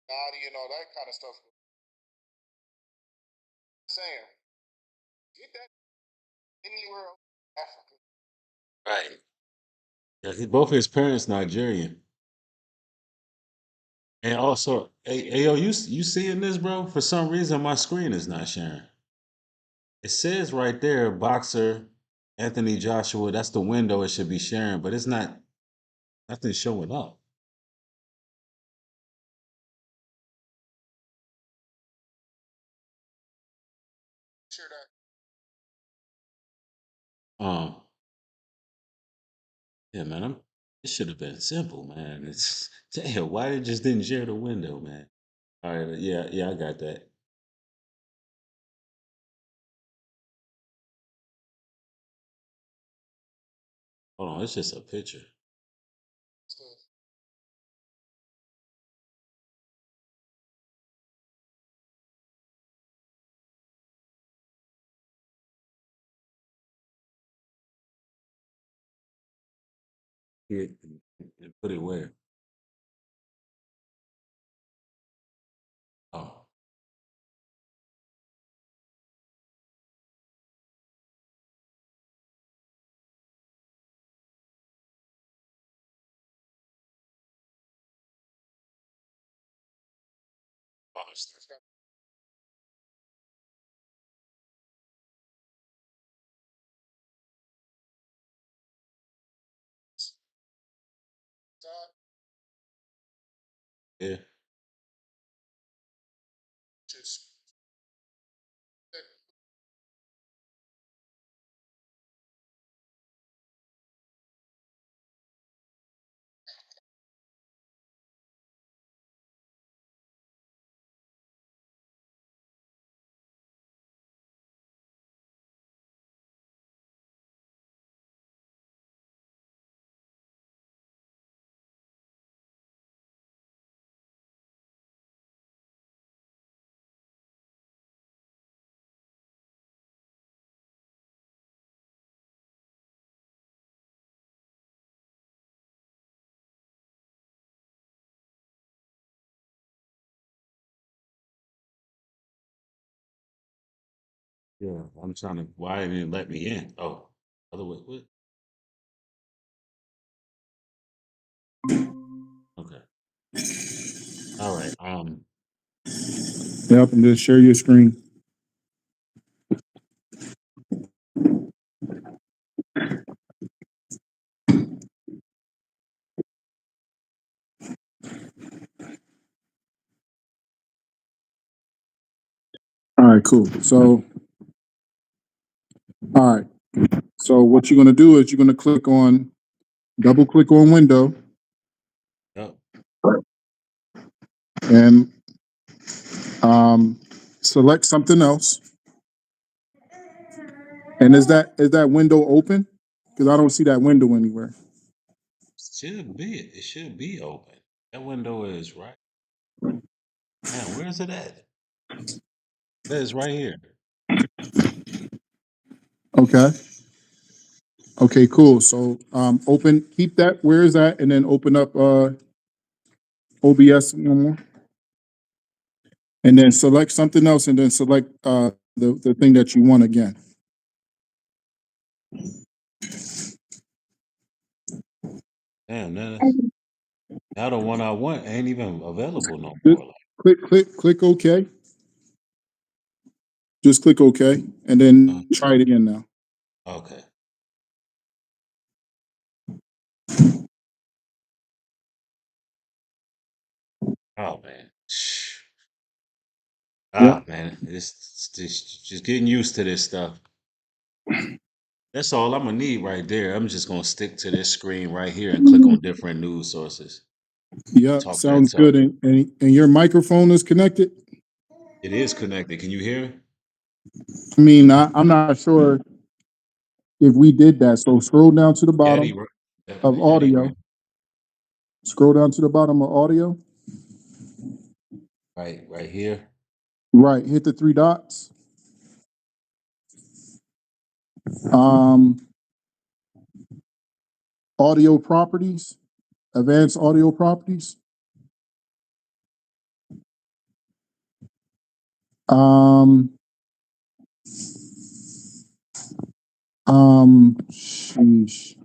body and all that kind of stuff. Saying, get that anywhere else in Africa. Right. Yeah, both his parents Nigerian. And also, hey, yo, you seeing this, bro? For some reason, my screen is not sharing. It says right there, boxer Anthony Joshua. That's the window it should be sharing, but it's not. Nothing's showing up. Share that. Um, yeah, man. It should have been simple, man. It's damn. Why they just didn't share the window, man? All right, yeah, yeah, I got that. Hold on, it's just a picture. Yeah, and put it where? Oh, oh, yeah. Just Yeah, I'm trying to. Why didn't it let me in? Oh, other way. What? Okay. All right. Yep, and just share your screen. All right, cool. So, all right. So what you're gonna do is you're gonna double click on window, Yep. and select something else. And is that window open? Because I don't see that window anywhere. Should be. It should be open. That window is right. Man, where is it at? It is right here. Okay. Okay, cool. So keep that where is that, and then open up OBS one more, and then select something else, and then select the thing that you want again. Damn, now the one I want ain't even available no Just more. Like, click OK. Just click OK, and uh, then try it again now. okay. Oh man. Yep. Ah man, it's just getting used to this stuff. That's all I'm gonna need right there. I'm just gonna stick to this screen right here and click on different news sources. Yep. Talk that Sounds talk. good. And your microphone is connected. It is connected. Can you hear me? I mean, I'm not sure if we did that. So scroll down to the Yeti, bottom of Yeti, audio. Scroll down to the bottom of audio. right here. Right. Hit the three dots. Um, audio properties. Advanced audio properties. Um, sheesh.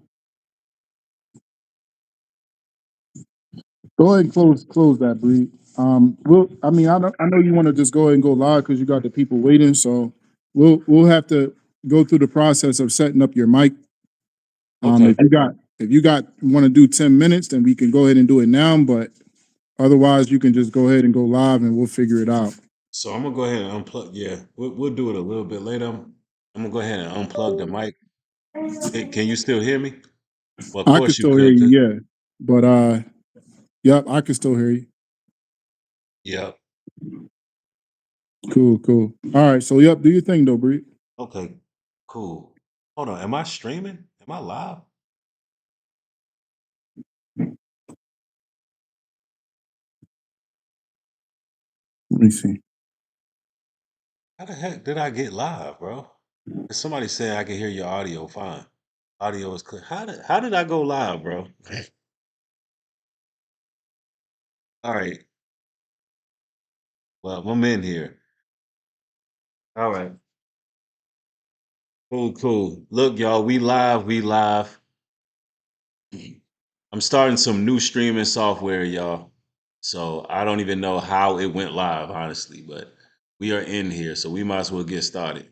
Go ahead and close that, Bree. I mean, I know you want to just go ahead and go live because you got the people waiting. So we'll have to go through the process of setting up your mic. Okay. If you got want to do 10 minutes, then we can go ahead and do it now. But otherwise, you can just go ahead and go live, and we'll figure it out. So I'm gonna go ahead and unplug. Yeah, we'll do it a little bit later. I'm gonna go ahead and unplug the mic. Can you still hear me? Well, of I can course you still hear could. you, yeah. But yep, I can still hear you. Yep. Cool, cool. All right, so yep, do your thing though, Bree. Okay. Cool. Hold on. Am I streaming? Am I live? Let me see. How the heck did I get live, bro? Somebody said I can hear your audio fine. Audio is clear. How did I go live, bro? All right. Well, I'm in here. All right. Cool, cool. Look, y'all, we live. We live. I'm starting some new streaming software, y'all. So I don't even know how it went live, honestly, but we are in here, so we might as well get started.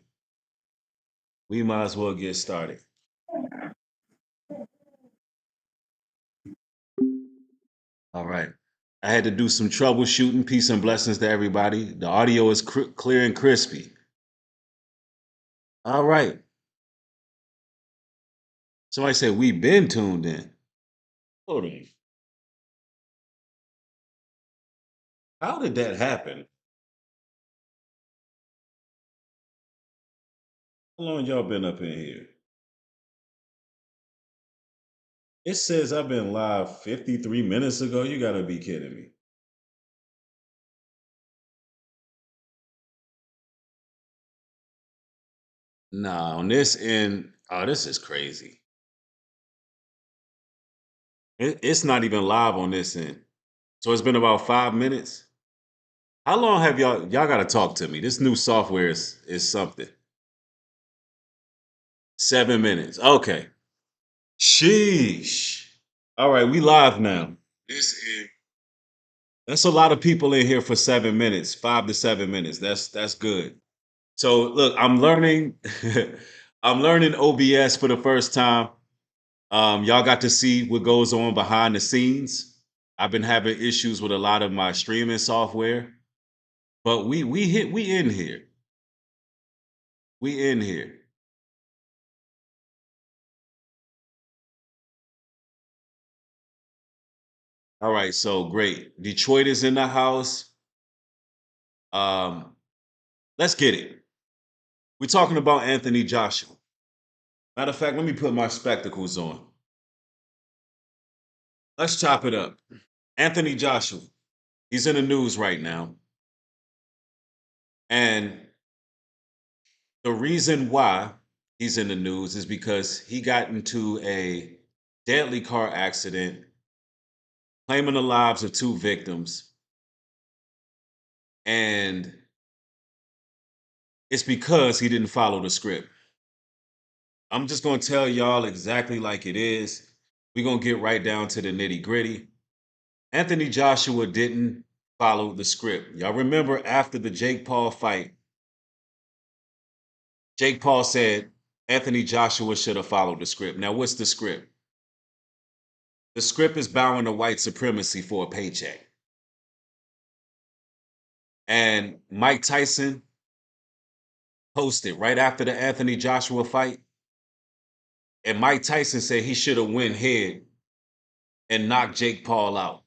We might as well get started. All right. I had to do some troubleshooting. Peace and blessings to everybody. The audio is clear and crispy. All right. Somebody said we been tuned in. Hold on. How did that happen? How long y'all been up in here? It says I've been live 53 minutes ago. You gotta be kidding me. Nah, on this end, oh, this is crazy. It's not even live on this end. So it's been about 5 minutes. How long have y'all gotta talk to me? This new software is something. 7 minutes. Okay. Sheesh. All right, we live now. This is That's a lot of people in here for 7 minutes, 5 to 7 minutes. That's good. So look, I'm learning I'm learning OBS for the first time. Y'all got to see what goes on behind the scenes. I've been having issues with a lot of my streaming software, but we in here. We in here. All right, so great. Detroit is in the house. Um, let's get it. We're talking about Anthony Joshua. Matter of fact, let me put my spectacles on. Let's chop it up. Anthony Joshua, he's in the news right now. And the reason why he's in the news is because he got into a deadly car accident, claiming the lives of two victims. And it's because he didn't follow the script. I'm just going to tell y'all exactly like it is. We're going to get right down to the nitty gritty. Anthony Joshua didn't follow the script. Y'all remember after the Jake Paul fight, Jake Paul said Anthony Joshua should have followed the script. Now, what's the script? The script is bowing to white supremacy for a paycheck. And Mike Tyson posted right after the Anthony Joshua fight. And Mike Tyson said he should have went head and knocked Jake Paul out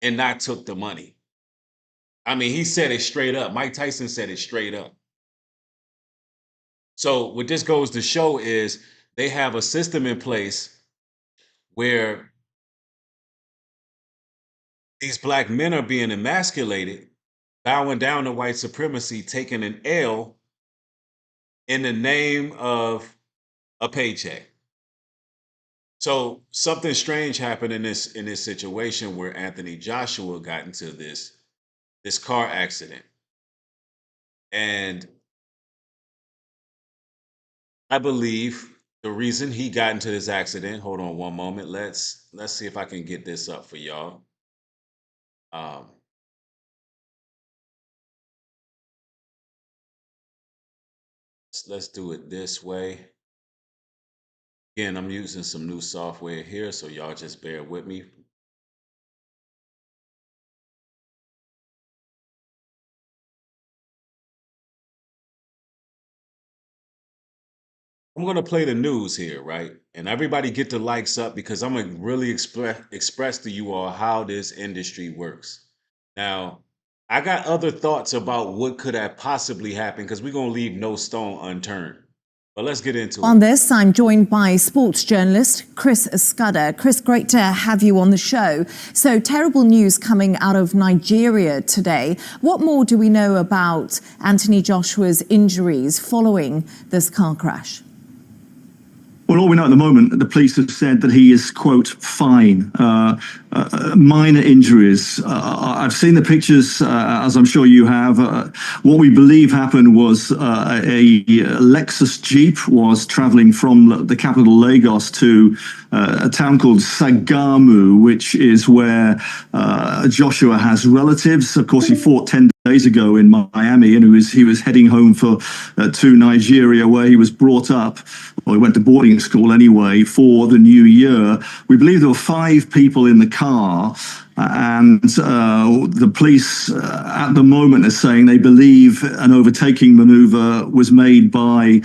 and not took the money. I mean, he said it straight up. Mike Tyson said it straight up. So what this goes to show is they have a system in place where these black men are being emasculated, bowing down to white supremacy, taking an L in the name of a paycheck. So something strange happened in this situation where Anthony Joshua got into this car accident. And I believe the reason he got into this accident, hold on one moment. Let's see if I can get this up for y'all. Um, let's do it this way. Again, I'm using some new software here, so y'all just bear with me. I'm gonna play the news here, right? And everybody get the likes up because I'm gonna really express to you all how this industry works. Now, I got other thoughts about what could have possibly happened because we're gonna leave no stone unturned. But let's get into On it. this, I'm joined by sports journalist Chris Scudder. Chris, great to have you on the show. So, terrible news coming out of Nigeria today. What more do we know about Anthony Joshua's injuries following this car crash? Well, all we know at the moment, the police have said that he is, quote, fine. Minor injuries. I've seen the pictures, as I'm sure you have. What we believe happened was a Lexus Jeep was traveling from the capital Lagos to a town called Sagamu, which is where Joshua has relatives. Of course, he fought 10 days ago in Miami, and he was heading home to Nigeria, where he was brought up, or he went to boarding school anyway, for the new year. We believe there were 5 people in the car, and the police at the moment are saying they believe an overtaking maneuver was made by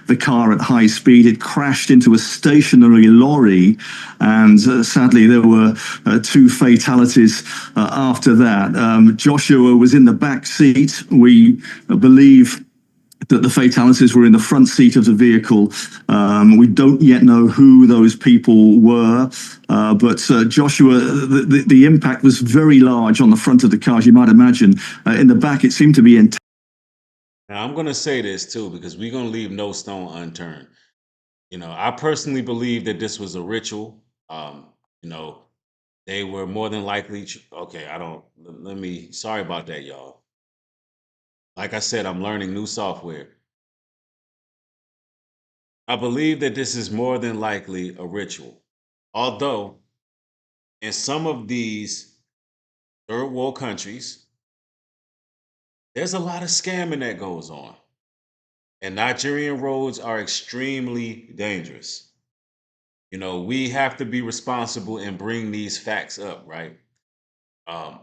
the car at high speed. It crashed into a stationary lorry, and sadly there were 2 fatalities after that. Joshua was in the back seat. We believe that the fatalities were in the front seat of the vehicle. We don't yet know who those people were, but Joshua, the impact was very large on the front of the car, as you might imagine. In the back, it seemed to be in. Now I'm gonna say this too because we're gonna leave no stone unturned. You know, I personally believe that this was a ritual. You know, they were more than likely. Okay, I don't. Let me. Sorry about that, y'all. Like I said, I'm learning new software. I believe that this is more than likely a ritual. Although, in some of these third world countries, there's a lot of scamming that goes on. And Nigerian roads are extremely dangerous. You know, we have to be responsible and bring these facts up, right? Um,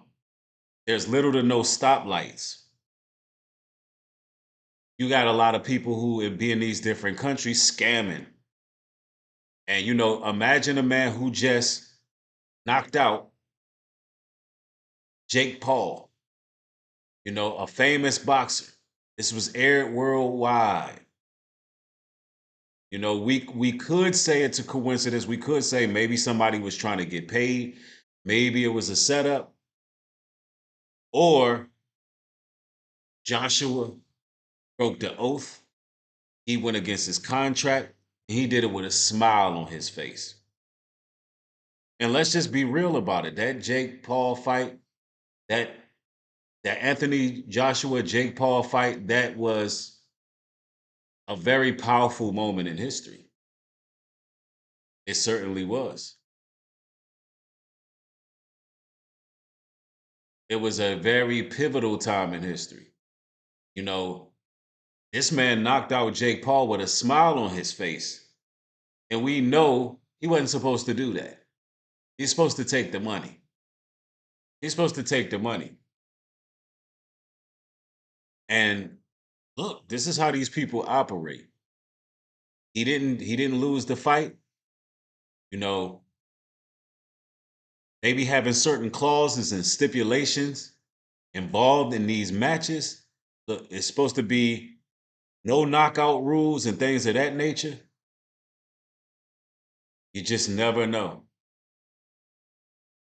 there's little to no stoplights. You got a lot of people who would be in these different countries scamming. And, you know, imagine a man who just knocked out Jake Paul, you know, a famous boxer. This was aired worldwide. You know, we could say it's a coincidence. We could say maybe somebody was trying to get paid. Maybe it was a setup. Or Joshua broke the oath. He went against his contract. And he did it with a smile on his face. And let's just be real about it. That Jake Paul fight, that Anthony Joshua Jake Paul fight, that was a very powerful moment in history. It certainly was. It was a very pivotal time in history. You know, this man knocked out Jake Paul with a smile on his face. And we know he wasn't supposed to do that. He's supposed to take the money. He's supposed to take the money. And look, this is how these people operate. He didn't lose the fight. You know, maybe having certain clauses and stipulations involved in these matches. Look, it's supposed to be no knockout rules and things of that nature. You just never know.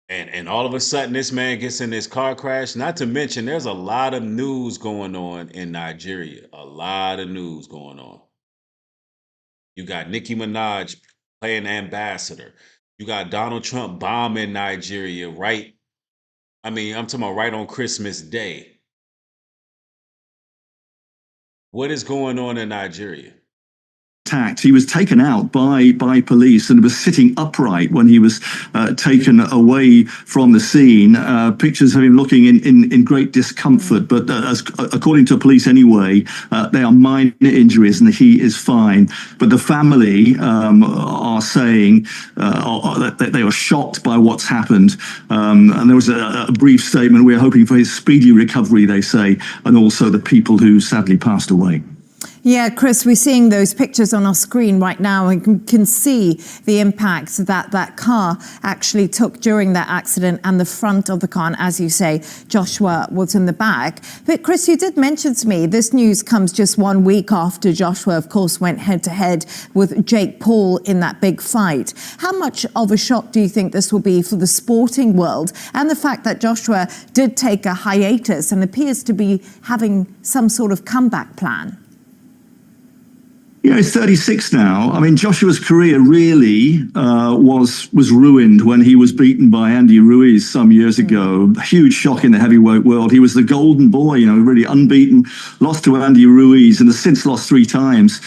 And all of a sudden this man gets in this car crash. Not to mention there's a lot of news going on in Nigeria. A lot of news going on. You got Nicki Minaj playing ambassador. You got Donald Trump bombing Nigeria, right? I mean, I'm talking about right on Christmas Day. What is going on in Nigeria? Attacked. He was taken out by police and was sitting upright when he was taken away from the scene. Pictures of him looking in great discomfort, but according to police anyway, they are minor injuries and he is fine. But the family are saying that they are shocked by what's happened. And there was a brief statement, we're hoping for his speedy recovery, they say, and also the people who sadly passed away. Yeah, Chris, we're seeing those pictures on our screen right now and can see the impact that that car actually took during that accident and the front of the car. And as you say, Joshua was in the back. But Chris, you did mention to me this news comes just 1 week after Joshua, of course, went head-to-head with Jake Paul in that big fight. How much of a shock do you think this will be for the sporting world and the fact that Joshua did take a hiatus and appears to be having some sort of comeback plan? Yeah, he's 36 now. I mean, Joshua's career really was ruined when he was beaten by Andy Ruiz some years ago. A huge shock in the heavyweight world. He was the golden boy, really unbeaten. Lost to Andy Ruiz and has since lost 3 times,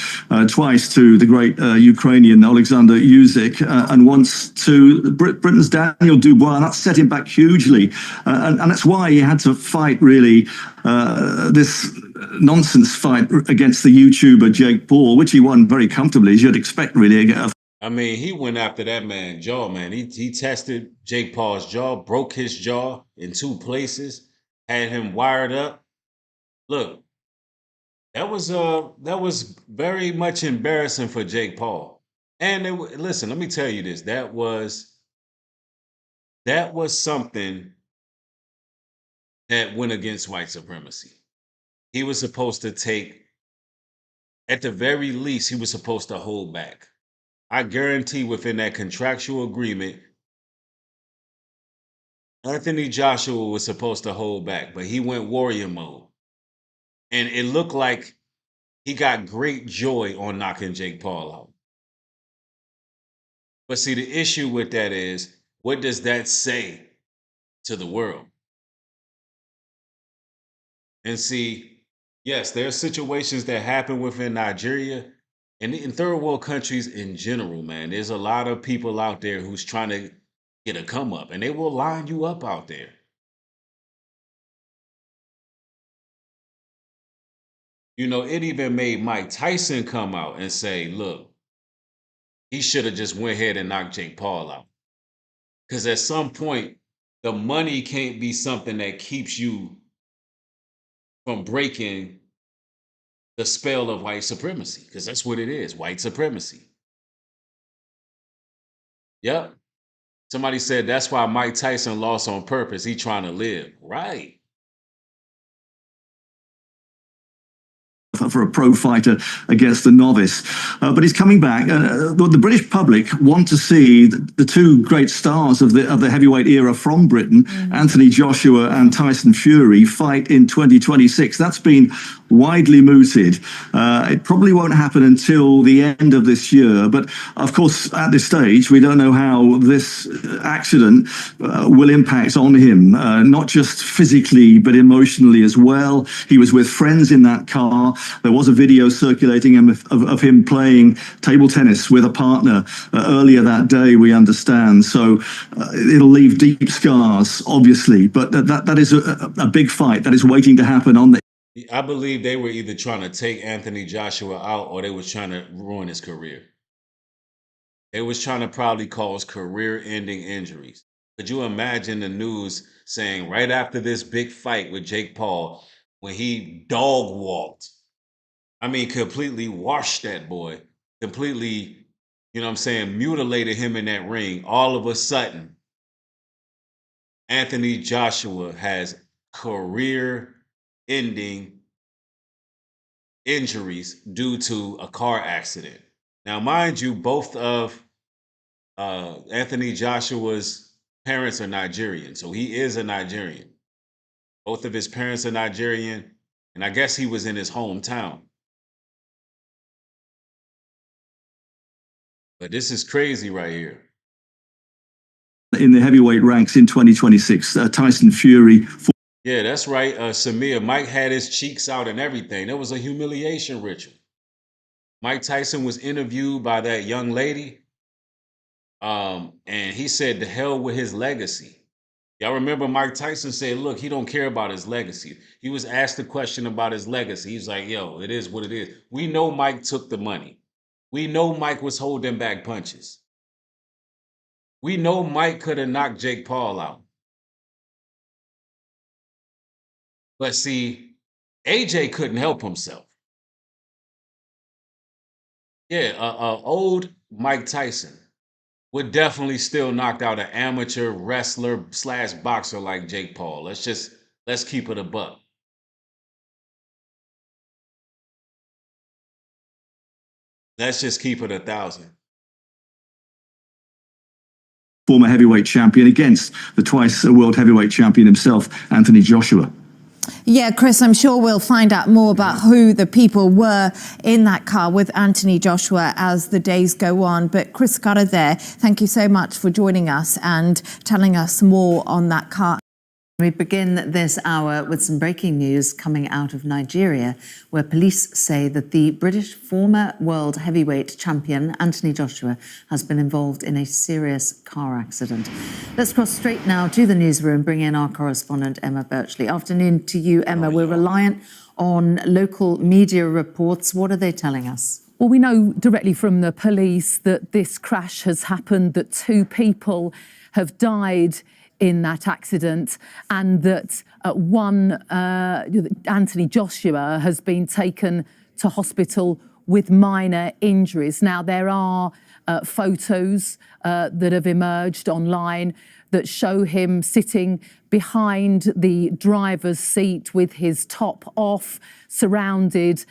twice to the great Ukrainian Alexander Usyk and once to Britain's Daniel Dubois. And that set him back hugely. And that's why he had to fight really this nonsense fight against the YouTuber Jake Paul, which he won very comfortably, as you'd expect, really. I mean, he went after that man's jaw, man. He tested Jake Paul's jaw, broke his jaw in 2 places, had him wired up. Look, that was very much embarrassing for Jake Paul. And listen, let me tell you this: that was something that went against white supremacy. He was supposed to take, at the very least, he was supposed to hold back. I guarantee within that contractual agreement, Anthony Joshua was supposed to hold back, but he went warrior mode. And it looked like he got great joy on knocking Jake Paul out. But see, the issue with that is, what does that say to the world? And see, yes, there are situations that happen within Nigeria and in third world countries in general, man. There's a lot of people out there who's trying to get a come up and they will line you up out there. It even made Mike Tyson come out and say, look, he should have just went ahead and knocked Jake Paul out. Because at some point, the money can't be something that keeps you from breaking the spell of white supremacy, because that's what it is, white supremacy. Yep. Somebody said that's why Mike Tyson lost on purpose. He trying to live. Right. For a pro fighter against a novice. But he's coming back. The British public want to see the 2 great stars of the heavyweight era from Britain, Anthony Joshua and Tyson Fury, fight in 2026. That's been widely mooted. It probably won't happen until the end of this year. But of course, at this stage, we don't know how this accident will impact on him, not just physically, but emotionally as well. He was with friends in that car. There was a video circulating of him playing table tennis with a partner earlier that day, we understand. So it'll leave deep scars, obviously. But that is a big fight that is waiting to happen on the. I believe they were either trying to take Anthony Joshua out or they was trying to ruin his career. They was trying to probably cause career-ending injuries. Could you imagine the news saying right after this big fight with Jake Paul, when he dog walked, completely washed that boy, completely, mutilated him in that ring, all of a sudden, Anthony Joshua has career-ending injuries due to a car accident. Now, mind you, both of Anthony Joshua's parents are Nigerian, so he is a Nigerian. Both of his parents are Nigerian, and I guess he was in his hometown. But this is crazy right here. In the heavyweight ranks in 2026, Tyson Fury. Yeah, that's right, Samir. Mike had his cheeks out and everything. There was a humiliation ritual. Mike Tyson was interviewed by that young lady, and he said, "To hell with his legacy." Y'all remember Mike Tyson said, "Look, he don't care about his legacy." He was asked a question about his legacy. He's like, "Yo, it is what it is." We know Mike took the money. We know Mike was holding back punches. We know Mike could have knocked Jake Paul out. But see, AJ couldn't help himself. Yeah, old Mike Tyson would definitely still knock out an amateur wrestler slash boxer like Jake Paul. Let's keep it a buck. Let's just keep it 1,000. Former heavyweight champion against the twice world heavyweight champion himself, Anthony Joshua. Yeah, Chris, I'm sure we'll find out more about who the people were in that car with Anthony Joshua as the days go on. But Chris Scudder there, thank you so much for joining us and telling us more on that car. We begin this hour with some breaking news coming out of Nigeria, where police say that the British former world heavyweight champion, Anthony Joshua, has been involved in a serious car accident. Let's cross straight now to the newsroom, bring in our correspondent, Emma Birchley. Afternoon to you, Emma. We're reliant on local media reports. What are they telling us? Well, we know directly from the police that this crash has happened, that 2 people have died in that accident, and that Anthony Joshua has been taken to hospital with minor injuries. Now, there are photos that have emerged online that show him sitting behind the driver's seat with his top off, surrounded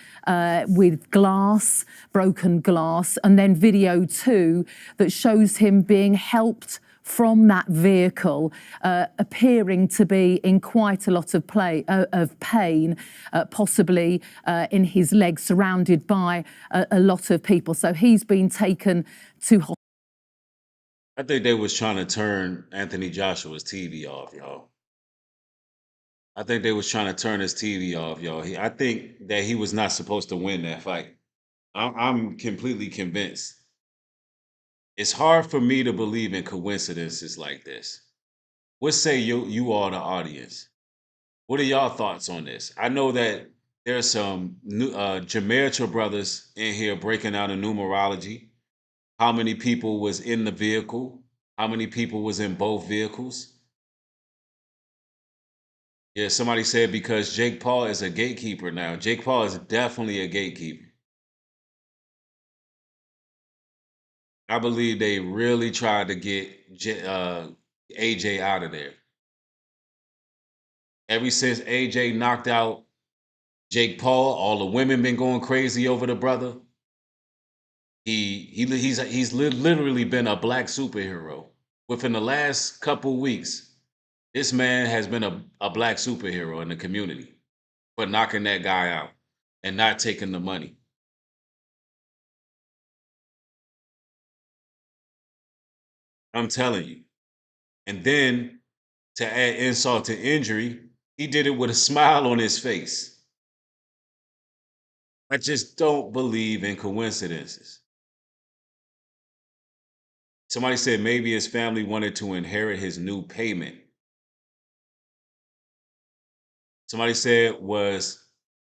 with glass, broken glass, and then video too that shows him being helped from that vehicle, appearing to be in quite a lot of pain, possibly in his legs, surrounded by a lot of people. So he's been taken to hospital. I think they was trying to turn Anthony Joshua's TV off, y'all. I think they was trying to turn his TV off, y'all. I think that he was not supposed to win that fight. I'm completely convinced. It's hard for me to believe in coincidences like this. What say you all, the audience? What are y'all thoughts on this? I know that there's some Gematria brothers in here breaking out in numerology. How many people was in the vehicle? How many people was in both vehicles? Yeah, somebody said because Jake Paul is a gatekeeper now. Jake Paul is definitely a gatekeeper. I believe they really tried to get AJ out of there. Ever since AJ knocked out Jake Paul, all the women been going crazy over the brother. He's literally been a black superhero. Within the last couple weeks, this man has been a black superhero in the community for knocking that guy out and not taking the money. I'm telling you. And then to add insult to injury, he did it with a smile on his face. I just don't believe in coincidences. Somebody said maybe his family wanted to inherit his new payment. Somebody said, was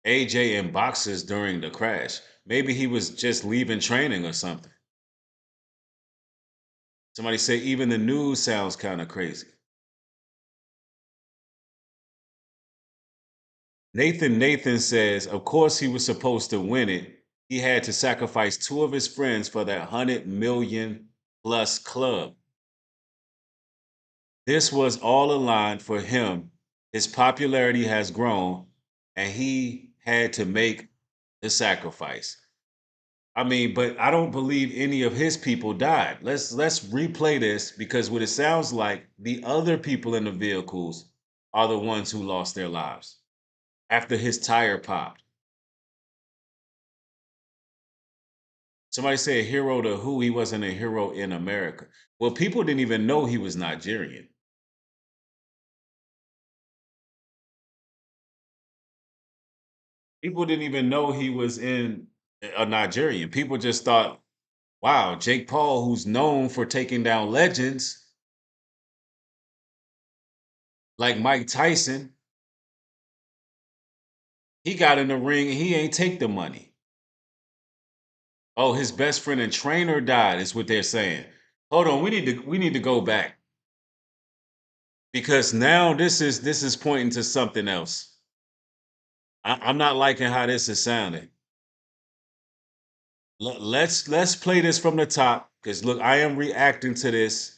AJ in boxes during the crash? Maybe he was just leaving training or something. Somebody said even the news sounds kind of crazy. Nathan says, of course he was supposed to win it. He had to sacrifice 2 of his friends for that 100 million plus club. This was all aligned for him. His popularity has grown and he had to make the sacrifice. I mean, but I don't believe any of his people died. Let's replay this, because what it sounds like, the other people in the vehicles are the ones who lost their lives after his tire popped. Somebody said hero to who? He wasn't a hero in America. Well, people didn't even know he was Nigerian. People didn't even know he was a Nigerian. People just thought, wow, Jake Paul, who's known for taking down legends like Mike Tyson, he got in the ring and he ain't take the money. Oh, his best friend and trainer died, is what they're saying. Hold on, we need to go back. Because now this is pointing to something else. I'm not liking how this is sounding. Let's play this from the top, because look, I am reacting to this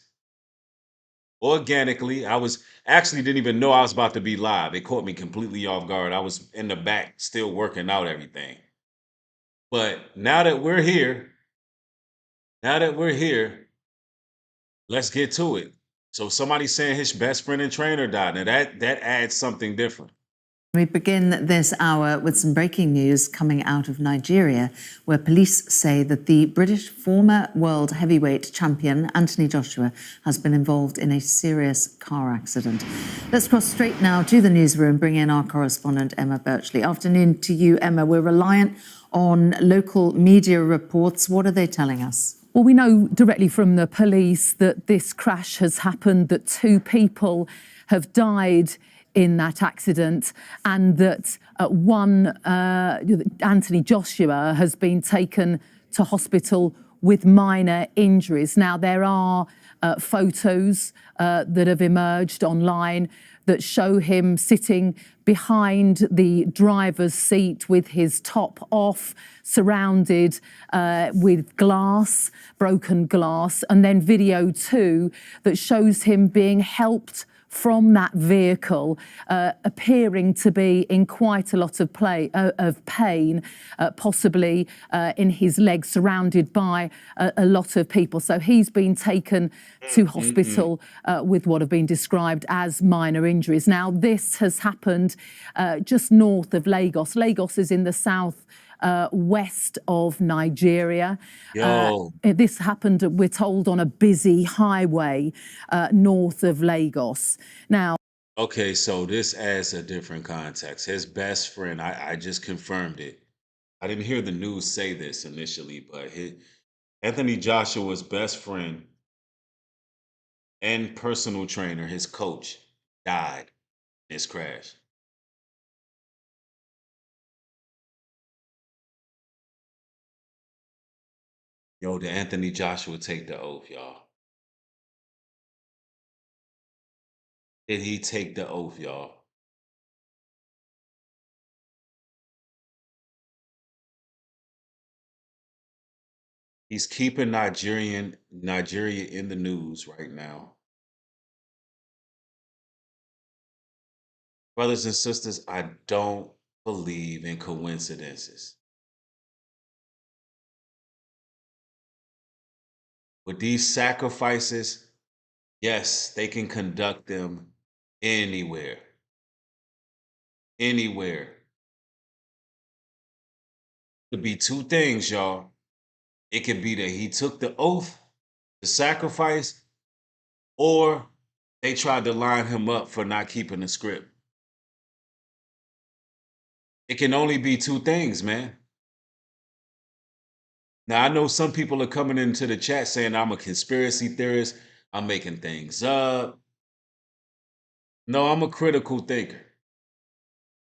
organically. I was actually didn't even know I was about to be live. It caught me completely off guard. I was in the back still working out everything. But now that we're here, let's get to it. So somebody's saying his best friend and trainer died. Now that adds something different. We begin this hour with some breaking news coming out of Nigeria, where police say that the British former world heavyweight champion, Anthony Joshua, has been involved in a serious car accident. Let's cross straight now to the newsroom, bring in our correspondent, Emma Birchley. Afternoon to you, Emma. We're reliant on local media reports. What are they telling us? Well, we know directly from the police that this crash has happened, that 2 people have died in that accident, and that Anthony Joshua has been taken to hospital with minor injuries. Now, there are photos that have emerged online that show him sitting behind the driver's seat with his top off, surrounded with glass, broken glass, and then video 2 that shows him being helped from that vehicle, appearing to be in quite a lot of pain, possibly in his legs, surrounded by a lot of people. So he's been taken to hospital with what have been described as minor injuries. Now, this has happened just north of Lagos. Lagos is in the south west of Nigeria. This happened, we're told, on a busy highway north of Lagos. Now, Okay, so this adds a different context. His best friend, I just confirmed it. I didn't hear the news say this initially, but Anthony Joshua's best friend and personal trainer, his coach, died in this crash. Yo, did Anthony Joshua take the oath, y'all? Did he take the oath, y'all? He's keeping Nigeria in the news right now. Brothers and sisters, I don't believe in coincidences. With these sacrifices, yes, they can conduct them anywhere. Anywhere. It could be 2 things, y'all. It could be that he took the oath, the sacrifice, or they tried to line him up for not keeping the script. It can only be 2 things, man. Now, I know some people are coming into the chat saying I'm a conspiracy theorist, I'm making things up. No, I'm a critical thinker.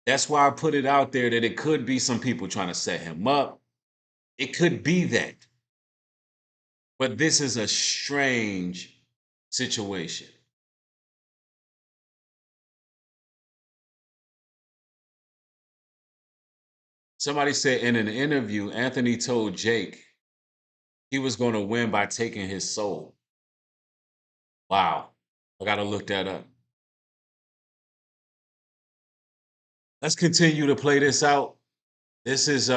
That's why I put it out there that it could be some people trying to set him up. It could be that. But this is a strange situation. Somebody said in an interview, Anthony told Jake he was going to win by taking his soul. Wow. I got to look that up. Let's continue to play this out. This is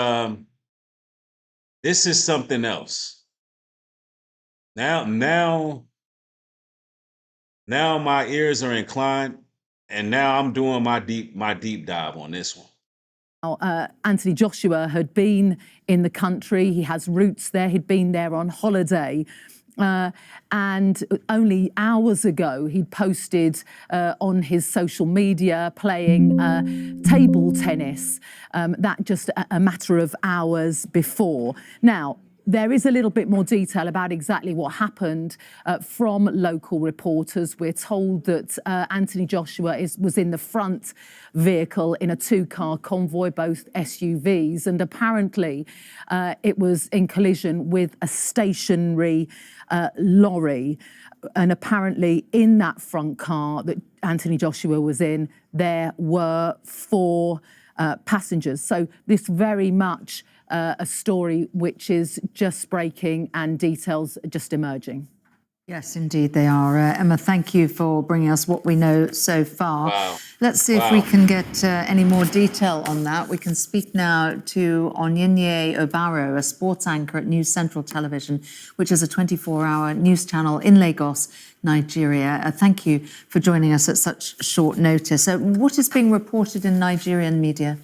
something else. Now my ears are inclined, and now I'm doing my deep dive on this one. Anthony Joshua had been in the country. He has roots there. He'd been there on holiday. And only hours ago, he posted on his social media playing table tennis. That just a matter of hours before. Now, there is a little bit more detail about exactly what happened from local reporters. We're told that Anthony Joshua was in the front vehicle in a two-car convoy, both SUVs, and apparently it was in collision with a stationary lorry. And apparently in that front car that Anthony Joshua was in, there were 4 passengers. So this very much a story which is just breaking and details just emerging. Yes, indeed they are. Emma, thank you for bringing us what we know so far. Wow. Let's see if we can get any more detail on that. We can speak now to Onyinye Obaro, a sports anchor at News Central Television, which is a 24-hour news channel in Lagos, Nigeria. Thank you for joining us at such short notice. What is being reported in Nigerian media?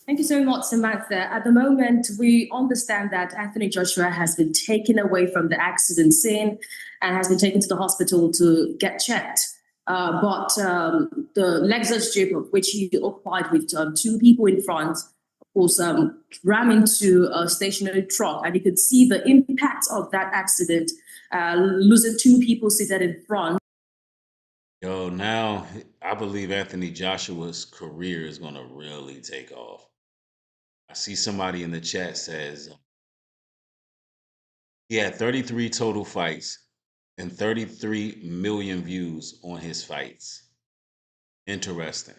Thank you so much, Samantha. At the moment, we understand that Anthony Joshua has been taken away from the accident scene and has been taken to the hospital to get checked. But the Lexus Jeep, which he occupied with 2 people in front, was rammed into a stationary truck. And you could see the impact of that accident, losing 2 people seated in front. Yo, now I believe Anthony Joshua's career is going to really take off. I see somebody in the chat says he had 33 total fights and 33 million views on his fights. Interesting.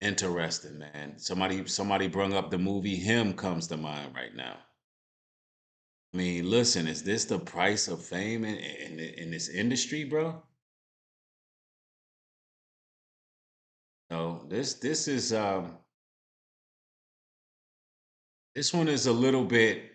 Interesting, man. Somebody brought up the movie Him comes to mind right now. I mean, listen, is this the price of fame in this industry, bro? No, this is this one is a little bit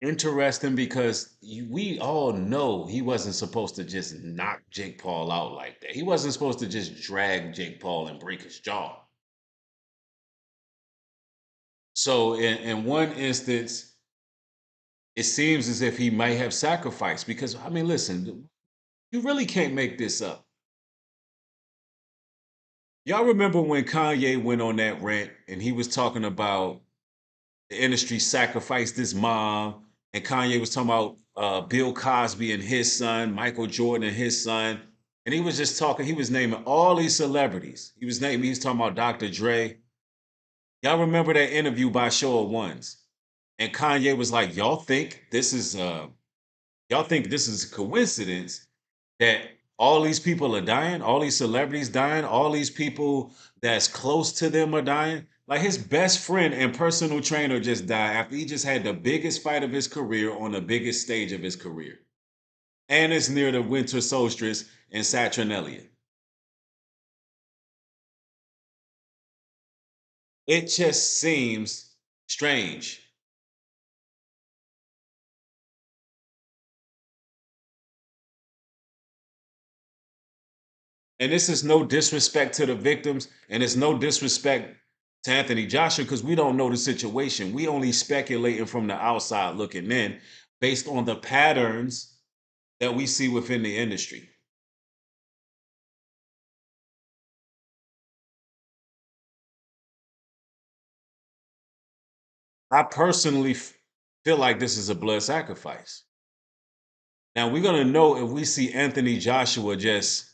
interesting because we all know he wasn't supposed to just knock Jake Paul out like that. He wasn't supposed to just drag Jake Paul and break his jaw. So in one instance, it seems as if he might have sacrificed because, I mean, listen, you really can't make this up. Y'all remember when Kanye went on that rant and he was talking about the industry sacrificed his mom, and Kanye was talking about Bill Cosby and his son, Michael Jordan and his son, and he was just talking, he was naming all these celebrities. He was talking about Dr. Dre. Y'all remember that interview by Show of Ones? And Kanye was like, y'all think this is a coincidence that all these people are dying, all these celebrities dying, all these people that's close to them are dying? Like his best friend and personal trainer just died after he just had the biggest fight of his career on the biggest stage of his career. And it's near the winter solstice in Saturnalia. It just seems strange. And this is no disrespect to the victims, and it's no disrespect to Anthony Joshua because we don't know the situation. We only speculating from the outside looking in based on the patterns that we see within the industry. I personally feel like this is a blood sacrifice. Now, we're going to know if we see Anthony Joshua just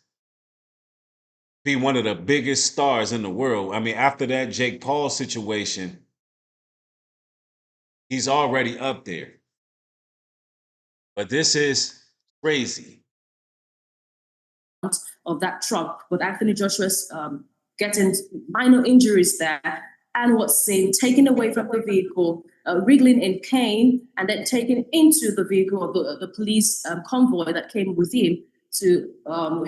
be one of the biggest stars in the world. I mean, after that Jake Paul situation, he's already up there. But this is crazy. Of that truck, but Anthony Joshua's getting minor injuries there and was seen taken away from the vehicle, wriggling in pain, and then taken into the vehicle of the police convoy that came with him to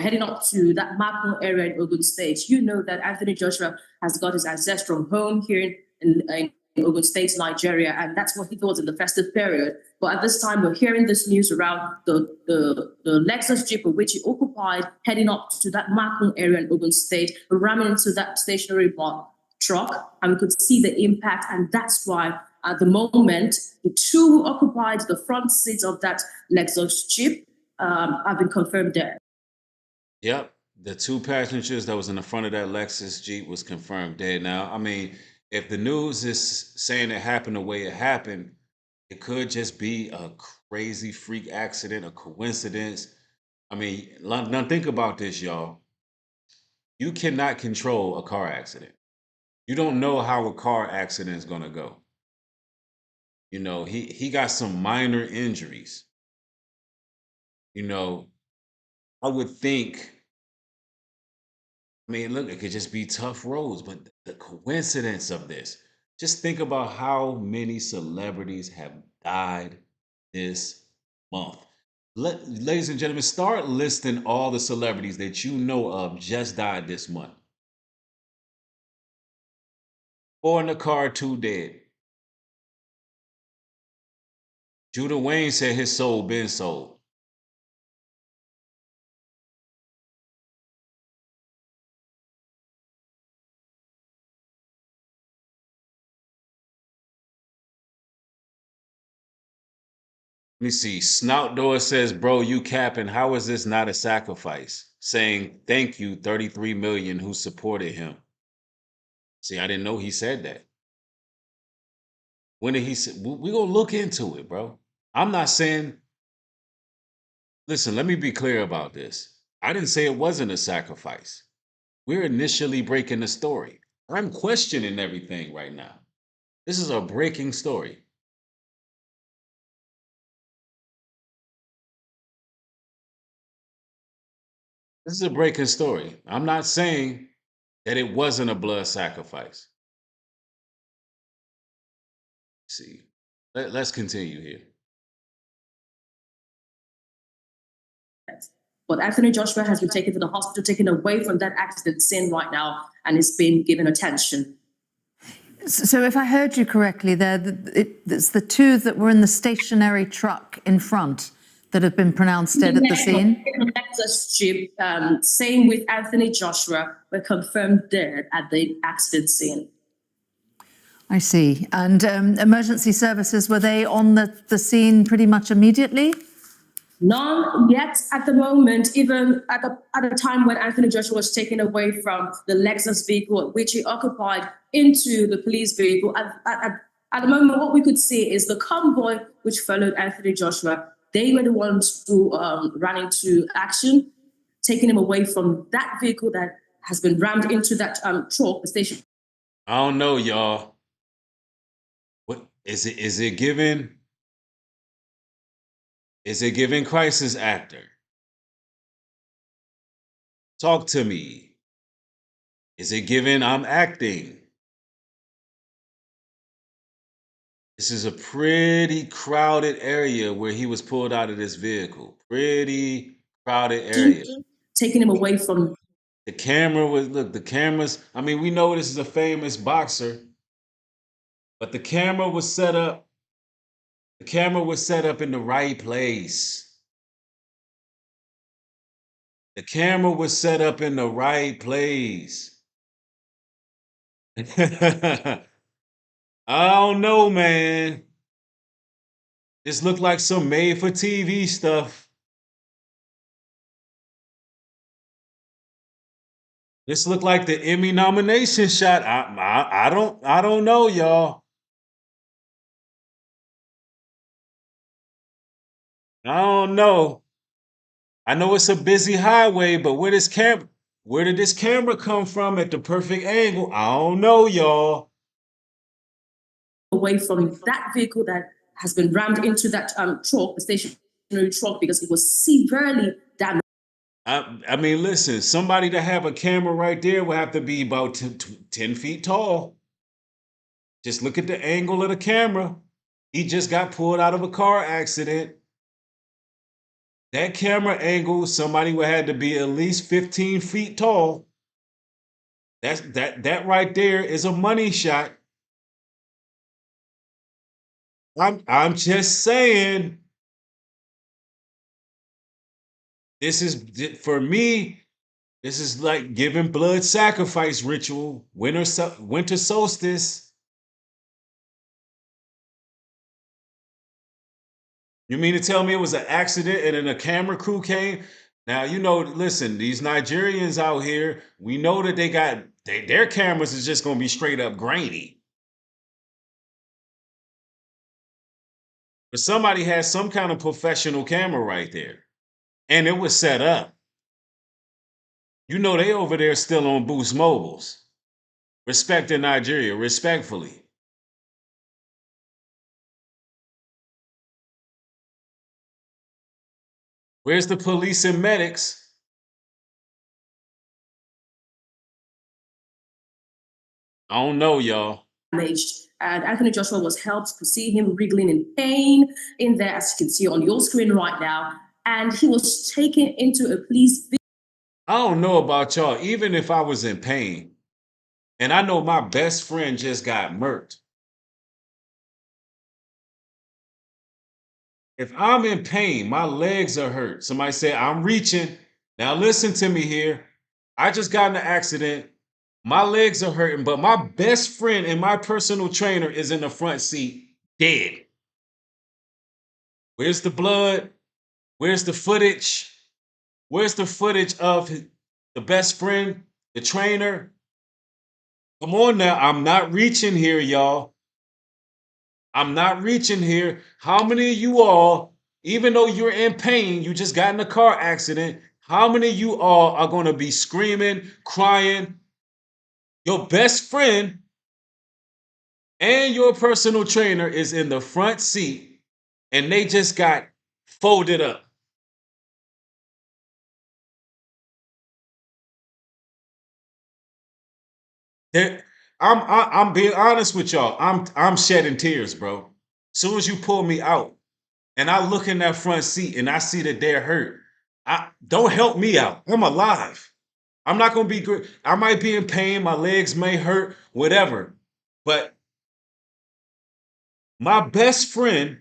heading up to that Makun area in Ogun State. You know that Anthony Joshua has got his ancestral home here in Ogun State, Nigeria, and that's what he thought in the festive period. But at this time, we're hearing this news around the Lexus Jeep, which he occupied, heading up to that Makun area in Ogun State, ramming into that stationary truck, and we could see the impact, and that's why At the moment, the two who occupied the front seat of that Lexus Jeep have been confirmed dead. Yep. The two passengers that was in the front of that Lexus Jeep was confirmed dead. Now, I mean, if the news is saying it happened the way it happened, it could just be a crazy freak accident, a coincidence. I mean, now think about this, y'all. You cannot control a car accident. You don't know how a car accident is gonna go. You know, he got some minor injuries. You know, I would think, I mean, look, it could just be tough roads, but the coincidence of this, just think about how many celebrities have died this month. Ladies and gentlemen, start listing all the celebrities that you know of just died this month. 4 in the car, 2 dead. Judah Wayne said his soul been sold. Let me see. Snoutdoor says, bro, you capping. How is this not a sacrifice? Saying thank you, 33 million who supported him. See, I didn't know he said that. When did he say? We're going to look into it, bro. I'm not saying, listen, let me be clear about this. I didn't say it wasn't a sacrifice. We're initially breaking the story. I'm questioning everything right now. This is a breaking story. This is a breaking story. I'm not saying that it wasn't a blood sacrifice. See, let's continue here. But Anthony Joshua has been taken to the hospital, taken away from that accident scene right now, and is being given attention. So if I heard you correctly there, it's the two that were in the stationary truck in front that have been pronounced dead at the scene? Lexus Jeep, same with Anthony Joshua, were confirmed dead at the accident scene. I see. And emergency services, were they on the scene pretty much immediately? None yet at the moment, even at the time when Anthony Joshua was taken away from the Lexus vehicle, which he occupied, into the police vehicle. At the moment, what we could see is the convoy which followed Anthony Joshua. They were the ones who ran into action, taking him away from that vehicle that has been rammed into that truck, the station. I don't know, y'all. What is it? Is it giving? Is it giving crisis actor? Talk to me. Is it giving I'm acting? This is a pretty crowded area where he was pulled out of this vehicle. Pretty crowded area. Taking him away from. The camera was, look, the cameras, I mean, we know this is a famous boxer, but the camera was set up. The camera was set up in the right place. The camera was set up in the right place. I don't know, man. This looked like some made-for-TV stuff. This looked like the Emmy nomination shot. I don't know, y'all. I don't know. I know it's a busy highway, but where did this camera come from at the perfect angle? I don't know, y'all. Away from that vehicle that has been rammed into that truck, the stationary truck, because it was severely damaged. I mean, listen, somebody to have a camera right there will have to be about 10 feet tall. Just look at the angle of the camera. He just got pulled out of a car accident. That camera angle, somebody would have to be at least 15 feet tall. That right there is a money shot. I'm just saying. This is, for me, this is like giving blood sacrifice ritual, winter solstice. You mean to tell me it was an accident and then a camera crew came? Now, you know, listen, these Nigerians out here, we know that they got their cameras is just going to be straight up grainy. But somebody has some kind of professional camera right there. And it was set up. You know, they over there still on Boost Mobiles. Respecting Nigeria, respectfully. Where's the police and medics? I don't know, y'all. Damaged, and Anthony Joshua was helped. You could see him wriggling in pain in there, as you can see on your screen right now. And he was taken into a police. I don't know about y'all, even if I was in pain, and I know my best friend just got murked. If I'm in pain, my legs are hurt. Somebody say, I'm reaching. Now listen to me here. I just got in an accident. My legs are hurting, but my best friend and my personal trainer is in the front seat, dead. Where's the blood? Where's the footage? Where's the footage of the best friend, the trainer? Come on now, I'm not reaching here, y'all. I'm not reaching here. How many of you all, even though you're in pain, you just got in a car accident, how many of you all are going to be screaming, crying? Your best friend and your personal trainer is in the front seat and they just got folded up. I'm being honest with y'all. I'm shedding tears, bro. Soon as you pull me out and I look in that front seat and I see that they're hurt, don't help me out. I'm alive. I'm not gonna be good. I might be in pain, my legs may hurt, whatever. But my best friend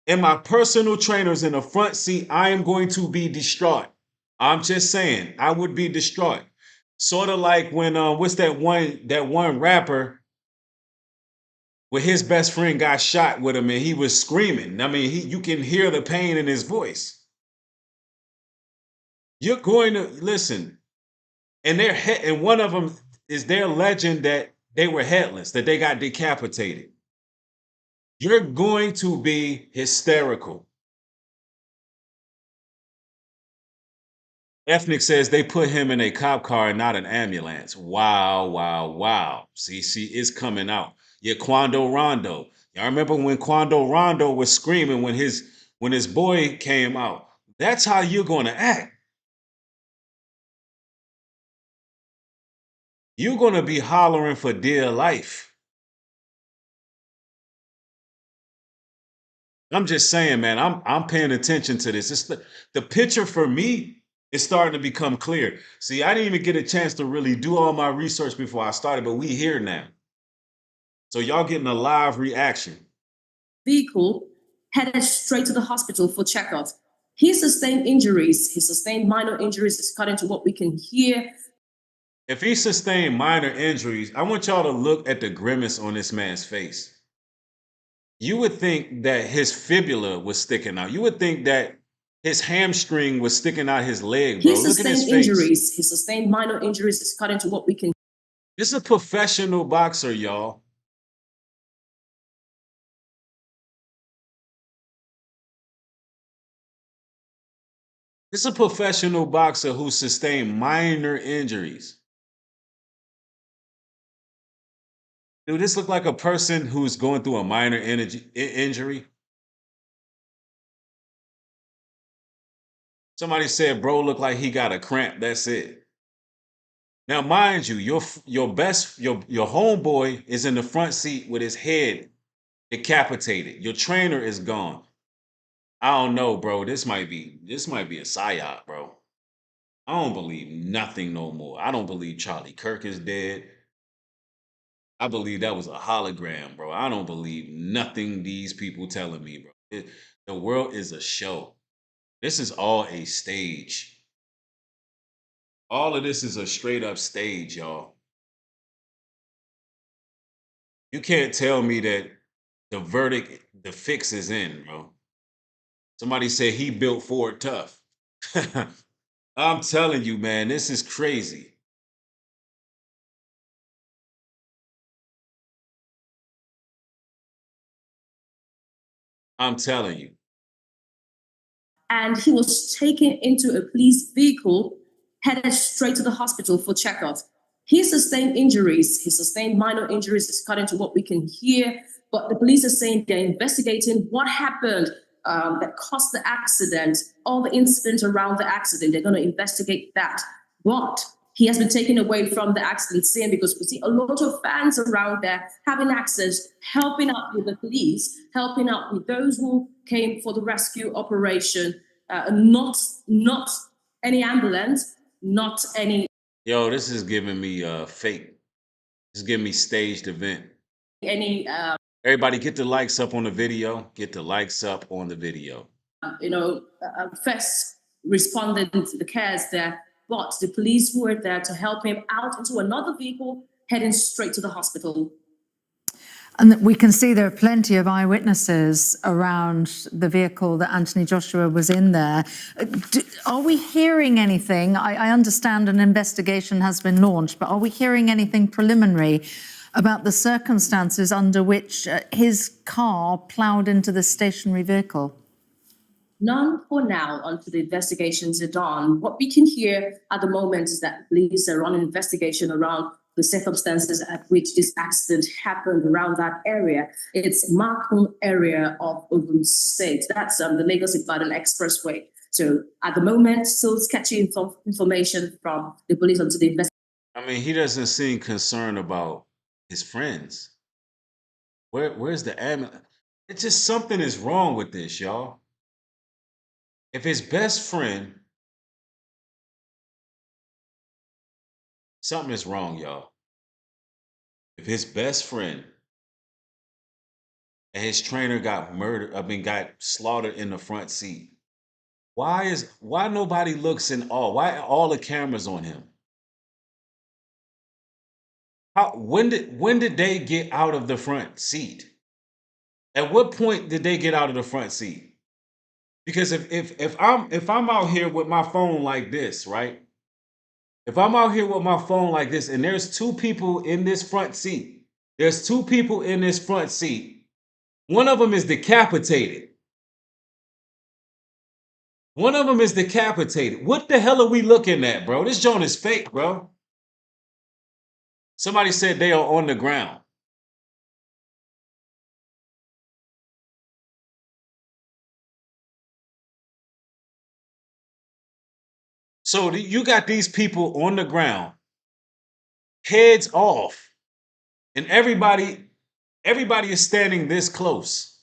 and my personal trainers in the front seat, I am going to be distraught. I'm just saying, I would be distraught. Sort of like when what's that one rapper where his best friend got shot with him and he was screaming. I mean, you can hear the pain in his voice. You're going to listen, and and one of them is their legend that they were headless, that they got decapitated. You're going to be hysterical. Ethnic says they put him in a cop car and not an ambulance. Wow, wow, wow. See, it's coming out. Yeah, Quando Rondo. Y'all remember when Quando Rondo was screaming when his boy came out? That's how you're going to act. You're going to be hollering for dear life. I'm just saying, man, I'm paying attention to this. It's the picture for me is starting to become clear. See, I didn't even get a chance to really do all my research before I started, but we here now. So y'all getting a live reaction. Vehicle headed straight to the hospital for checkup. He sustained injuries. He sustained minor injuries, according to what we can hear. If he sustained minor injuries, I want y'all to look at the grimace on this man's face. You would think that his fibula was sticking out. You would think that his hamstring was sticking out his leg, bro. He Look at his sustained face. injuries. He sustained minor injuries, according to what we can. This is a professional boxer, y'all. This is a professional boxer who sustained minor injuries. Dude, this look like a person who's going through a minor injury. Somebody said, bro, looked like he got a cramp. That's it. Now, mind you, your homeboy is in the front seat with his head decapitated. Your trainer is gone. I don't know, bro. This might be a psyop, bro. I don't believe nothing no more. I don't believe Charlie Kirk is dead. I believe that was a hologram, bro. I don't believe nothing these people telling me, bro. The world is a show. This is all a stage. All of this is a straight up stage, y'all. You can't tell me that the verdict, the fix is in, bro. Somebody said he built Ford tough. I'm telling you, man, this is crazy. I'm telling you. And he was taken into a police vehicle, headed straight to the hospital for checkup. He sustained injuries. He sustained minor injuries, according to what we can hear. But the police are saying they're investigating what happened that caused the accident, all the incidents around the accident. They're going to investigate that. But he has been taken away from the accident scene because we see a lot of fans around there having access, helping out with the police, helping out with those who came for the rescue operation. Not any ambulance, not any Yo, this is giving me fake. This is giving me staged event. Everybody get the likes up on the video. Get the likes up on the video. First responded to the cares there, but the police were there to help him out into another vehicle heading straight to the hospital. And we can see there are plenty of eyewitnesses around the vehicle that Anthony Joshua was in there. Are we hearing anything? I understand an investigation has been launched, but are we hearing anything preliminary about the circumstances under which his car ploughed into the stationary vehicle? None for now until the investigations are done. What we can hear at the moment is that police are on an investigation around the circumstances at which this accident happened around that area. It's Markham area of Ogun State. That's the Lagos-Ibadan Expressway. So at the moment, still sketchy information from the police until the investigation. I mean, he doesn't seem concerned about his friends. Where's the ambulance? It's just something is wrong with this, y'all. If his best friend, something is wrong, y'all. If his best friend and his trainer got murdered, got slaughtered in the front seat, why nobody looks in awe? Why are all the cameras on him? When did they get out of the front seat? At what point did they get out of the front seat? Because if I'm out here with my phone like this, right? If I'm out here with my phone like this and there's two people in this front seat, one of them is decapitated. What the hell are we looking at, bro? This joint is fake, bro. Somebody said they are on the ground. So you got these people on the ground, heads off, and everybody is standing this close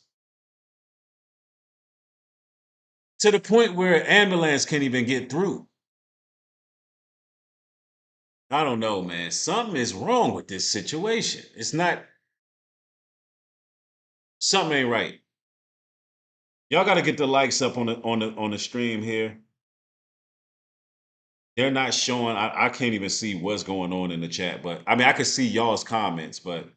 to the point where an ambulance can't even get through. I don't know, man. Something is wrong with this situation. Something ain't right. Y'all got to get the likes up on the stream here. They're not showing. I can't even see what's going on in the chat, but I mean, I can see y'all's comments, but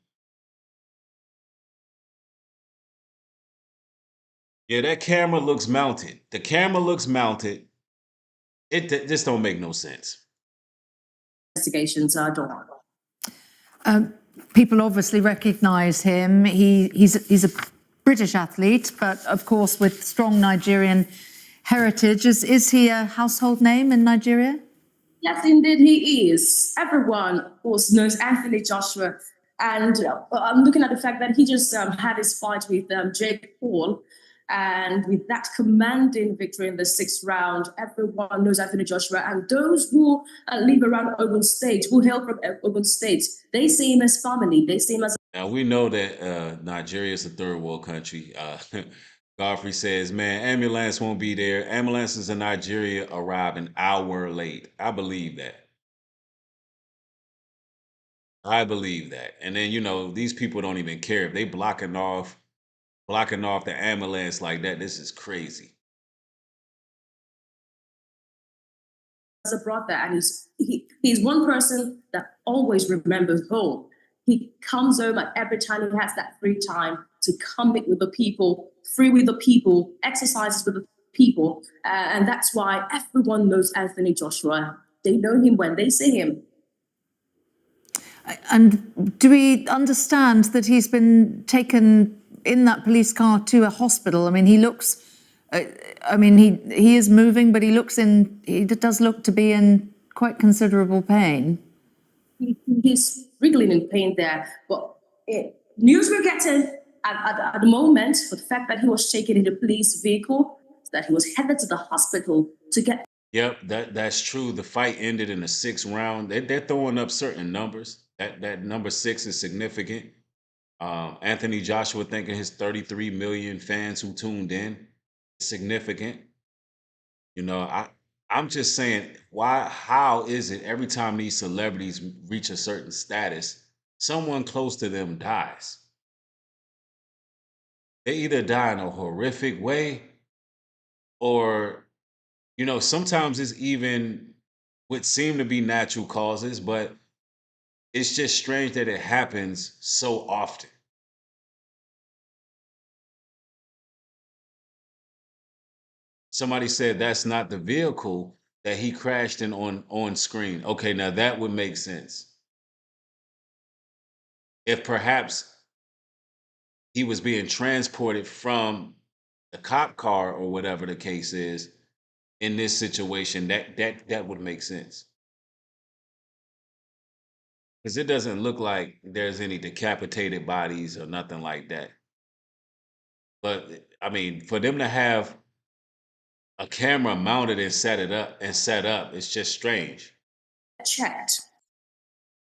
yeah, that camera looks mounted. The camera looks mounted. It just don't make no sense. Investigations are done. People obviously recognise him. He's a British athlete, but of course with strong Nigerian heritage. Is he a household name in Nigeria? Yes, indeed, he is. Everyone, of course, knows Anthony Joshua. And I'm looking at the fact that he just had his fight with Jake Paul. And with that commanding victory in the 6th round, everyone knows Anthony Joshua. And those who live around Ogun State, who hail from Ogun State, they see him as family. They see him as... Now, we know that Nigeria is a third world country. Godfrey says, man, ambulance won't be there. Ambulances in Nigeria arrive an hour late. I believe that. And then, these people don't even care. If they blocking off the ambulance like that, this is crazy. Brought that, and he's one person that always remembers home. He comes home, and every time he has that free time to come meet with the people, free with the people, exercises with the people. And that's why everyone knows Anthony Joshua. They know him when they see him. And do we understand that he's been taken in that police car to a hospital? I mean, he looks, he is moving, but he does look to be in quite considerable pain. He's wriggling in pain there. But news we're getting at the moment, for the fact that he was taken in a police vehicle, that he was headed to the hospital to get. Yep, that's true. The fight ended in the 6th round. They're throwing up certain numbers. That number 6 is significant. Anthony Joshua thinking his 33 million fans who tuned in, significant. You know, I'm just saying, how is it every time these celebrities reach a certain status, someone close to them dies? They either die in a horrific way, or, you know, sometimes it's even what seem to be natural causes, but it's just strange that it happens so often. Somebody said that's not the vehicle that he crashed in on screen. Okay, now that would make sense. If perhaps he was being transported from the cop car or whatever the case is in this situation, that would make sense. Because it doesn't look like there's any decapitated bodies or nothing like that. But I mean, for them to have a camera mounted and set up, it's just strange. Checked.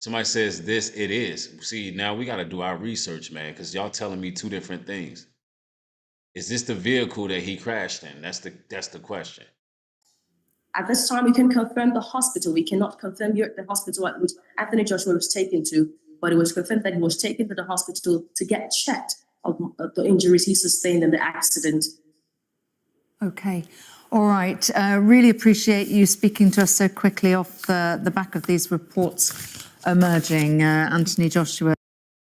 Somebody says this, it is. See, now we got to do our research, man, because y'all telling me two different things. Is this the vehicle that he crashed in? That's the question. At this time, we can confirm the hospital. We cannot confirm the hospital at which Anthony Joshua was taken to, but it was confirmed that he was taken to the hospital to get checked of the injuries he sustained in the accident. Okay. All right. Really appreciate you speaking to us so quickly off the back of these reports emerging, Anthony Joshua.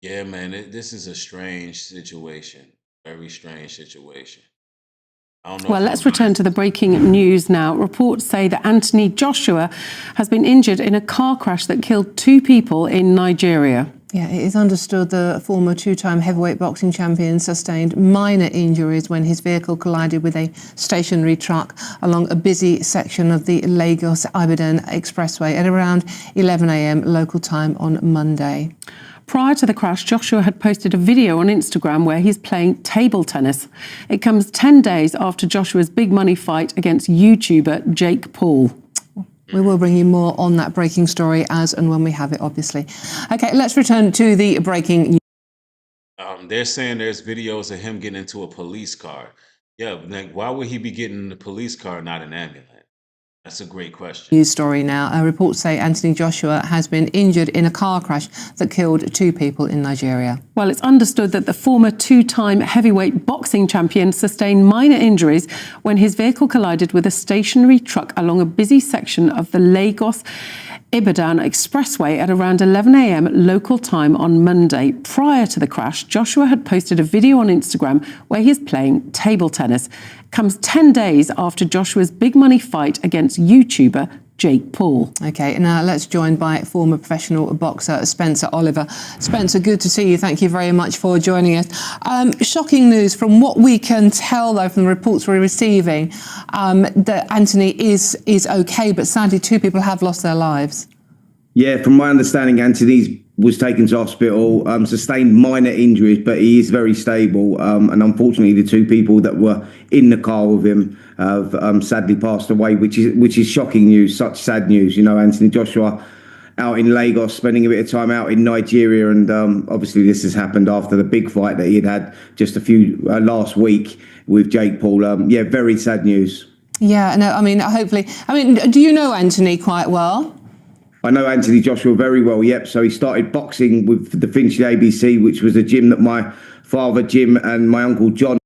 Yeah, man, this is a strange situation. Very strange situation. Well, let's return to the breaking news now. Reports say that Anthony Joshua has been injured in a car crash that killed 2 people in Nigeria. Yeah, it is understood the former 2-time heavyweight boxing champion sustained minor injuries when his vehicle collided with a stationary truck along a busy section of the Lagos-Ibadan Expressway at around 11 a.m. local time on Monday. Prior to the crash, Joshua had posted a video on Instagram where he's playing table tennis. It comes 10 days after Joshua's big money fight against YouTuber Jake Paul. We will bring you more on that breaking story as and when we have it, obviously. Okay, let's return to the breaking news. They're saying there's videos of him getting into a police car. Yeah, like, why would he be getting in the police car, not an ambulance? That's a great question. News story now. Reports say Anthony Joshua has been injured in a car crash that killed 2 people in Nigeria. Well, it's understood that the former 2-time heavyweight boxing champion sustained minor injuries when his vehicle collided with a stationary truck along a busy section of the Lagos-Ibadan Expressway at around 11 a.m. local time on Monday. Prior to the crash, Joshua had posted a video on Instagram where he is playing table tennis. Comes 10 days after Joshua's big money fight against YouTuber Jake Paul. Okay, now let's join by former professional boxer Spencer Oliver. Spencer, good to see you. Thank you very much for joining us. Shocking news from what we can tell, though, from the reports we're receiving, that Anthony is okay, but sadly 2 people have lost their lives. Yeah, from my understanding, Anthony was taken to hospital, sustained minor injuries, but he is very stable. And unfortunately, the 2 people that were in the car with him have sadly passed away, which is shocking news, such sad news. You know, Anthony Joshua out in Lagos, spending a bit of time out in Nigeria, and obviously this has happened after the big fight that he had just a few last week with Jake Paul. Yeah, very sad news. Yeah, no, I mean, hopefully. I mean, do you know Anthony quite well? I know Anthony Joshua very well, yep. So he started boxing with the Finchley ABC, which was a gym that my father, Jim, and my uncle, John.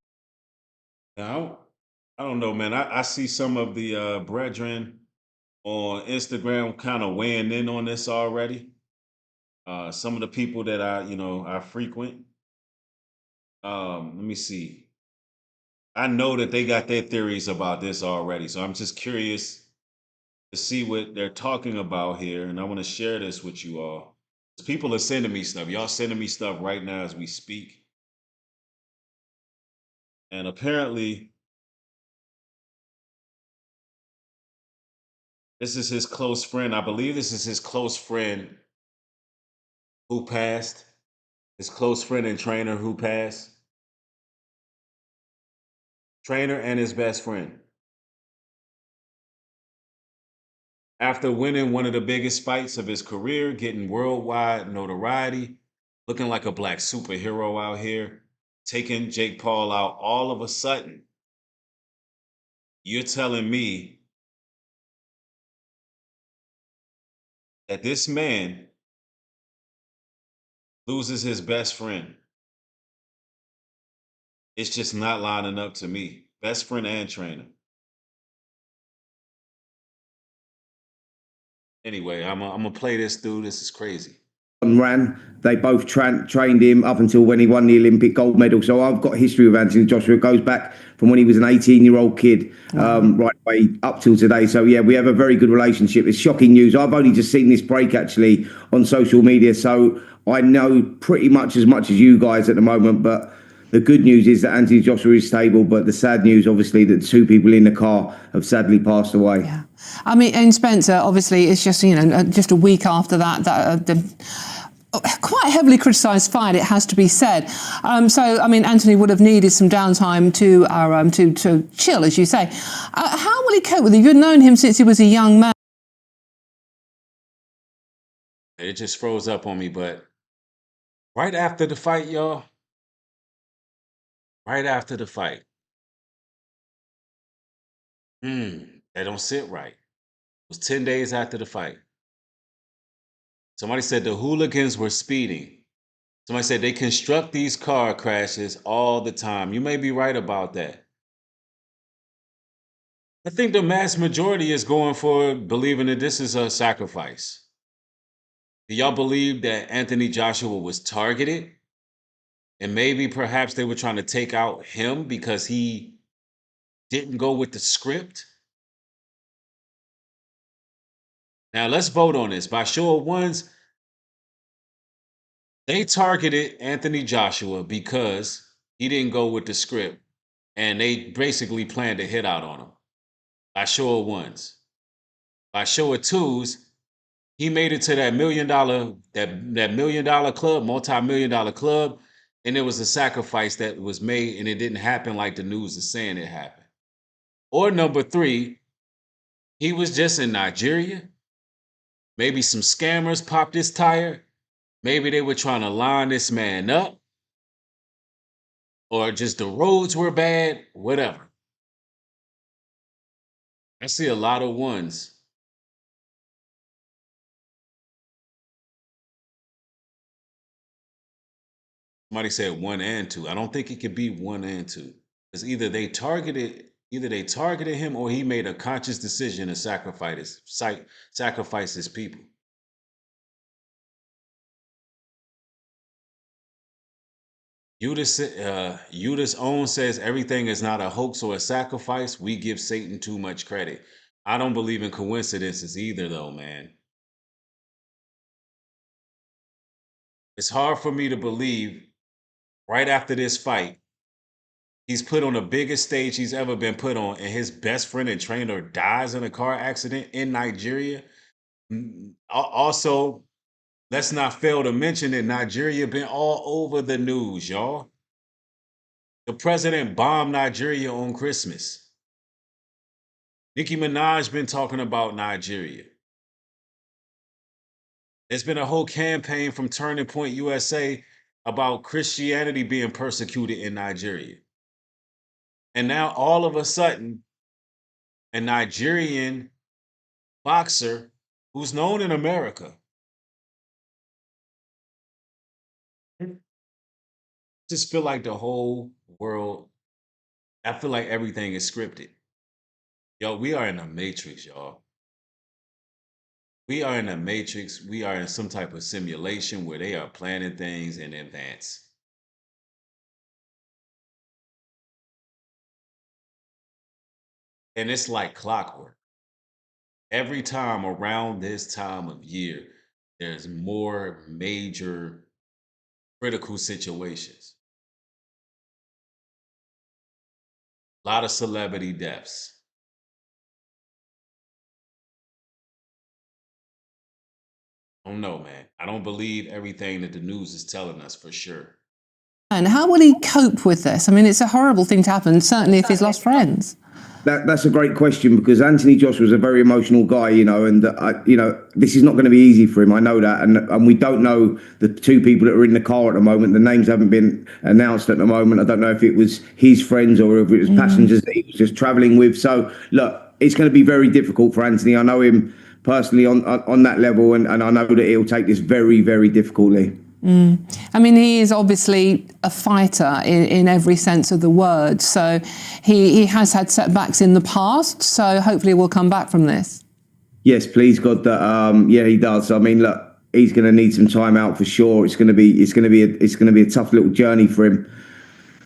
Now, I don't know, man. I see some of the brethren on Instagram kind of weighing in on this already. Some of the people that I frequent. Let me see. I know that they got their theories about this already, so I'm just curious to see what they're talking about here, and I want to share this with you all. People are sending me stuff. Y'all sending me stuff right now as we speak, and apparently, this is his close friend. I believe this is his close friend who passed. His close friend and trainer who passed. Trainer and his best friend. After winning one of the biggest fights of his career, getting worldwide notoriety, looking like a black superhero out here, taking Jake Paul out, all of a sudden, you're telling me that this man loses his best friend. It's just not lining up to me. Best friend and trainer. Anyway, I'm gonna play this through. This is crazy. Ran. They both trained him up until when he won the Olympic gold medal. So I've got history with Anthony Joshua. It goes back from when he was an 18-year-old kid, right way up till today. So yeah, we have a very good relationship. It's shocking news. I've only just seen this break actually on social media, so I know pretty much as you guys at the moment. But the good news is that Anthony Joshua is stable, but the sad news, obviously, that two people in the car have sadly passed away. Yeah. I mean, and Spencer, obviously, it's just, just a week after that, quite heavily criticised fight, it has to be said. So, I mean, Anthony would have needed some downtime to chill, as you say. How will he cope with it? You've known him since he was a young man. It just froze up on me, but right after the fight, y'all, right after the fight, that don't sit right. It was 10 days after the fight. Somebody said the hooligans were speeding. Somebody said they construct these car crashes all the time. You may be right about that. I think the mass majority is going for believing that this is a sacrifice. Do y'all believe that Anthony Joshua was targeted? And maybe perhaps they were trying to take out him because he didn't go with the script? Now let's vote on this. By show of ones, they targeted Anthony Joshua because he didn't go with the script. And they basically planned to hit out on him. By show of ones. By show of twos, he made it to that $1 million club, multi-million-dollar club, and there was a sacrifice that was made and it didn't happen like the news is saying it happened. Or number three, he was just in Nigeria. Maybe some scammers popped his tire. Maybe they were trying to line this man up. Or just the roads were bad, whatever. I see a lot of ones. Somebody said 1 and 2. I don't think it could be 1 and 2. Because either they targeted him or he made a conscious decision to sacrifice his people. Euda's own says everything is not a hoax or a sacrifice. We give Satan too much credit. I don't believe in coincidences either, though, man. It's hard for me to believe right after this fight, he's put on the biggest stage he's ever been put on, and his best friend and trainer dies in a car accident in Nigeria. Also, let's not fail to mention that Nigeria been all over the news, y'all. The president bombed Nigeria on Christmas. Nicki Minaj been talking about Nigeria. There's been a whole campaign from Turning Point USA about Christianity being persecuted in Nigeria. And now all of a sudden, a Nigerian boxer who's known in America just feel like the whole world, I feel like everything is scripted. Yo, we are in a matrix, y'all. We are in a matrix. We are in some type of simulation where they are planning things in advance. And it's like clockwork. Every time around this time of year, there's more major critical situations. A lot of celebrity deaths. I don't know, man. I don't believe everything that the news is telling us for sure. And how will he cope with this? I mean, it's a horrible thing to happen, certainly if he's lost friends. That's a great question, because Anthony Joshua is a very emotional guy, and this is not going to be easy for him. I know that, and we don't know the two people that are in the car at the moment. The names haven't been announced at the moment. I don't know if it was his friends or if it was passengers that he was just travelling with. So look, it's going to be very difficult for Anthony. I know him personally on that level, and I know that he'll take this very, very difficultly. I mean, he is obviously a fighter in every sense of the word. So he has had setbacks in the past. So hopefully we'll come back from this. Yes, please God that he does. I mean, look, he's going to need some time out for sure. It's going to be a tough little journey for him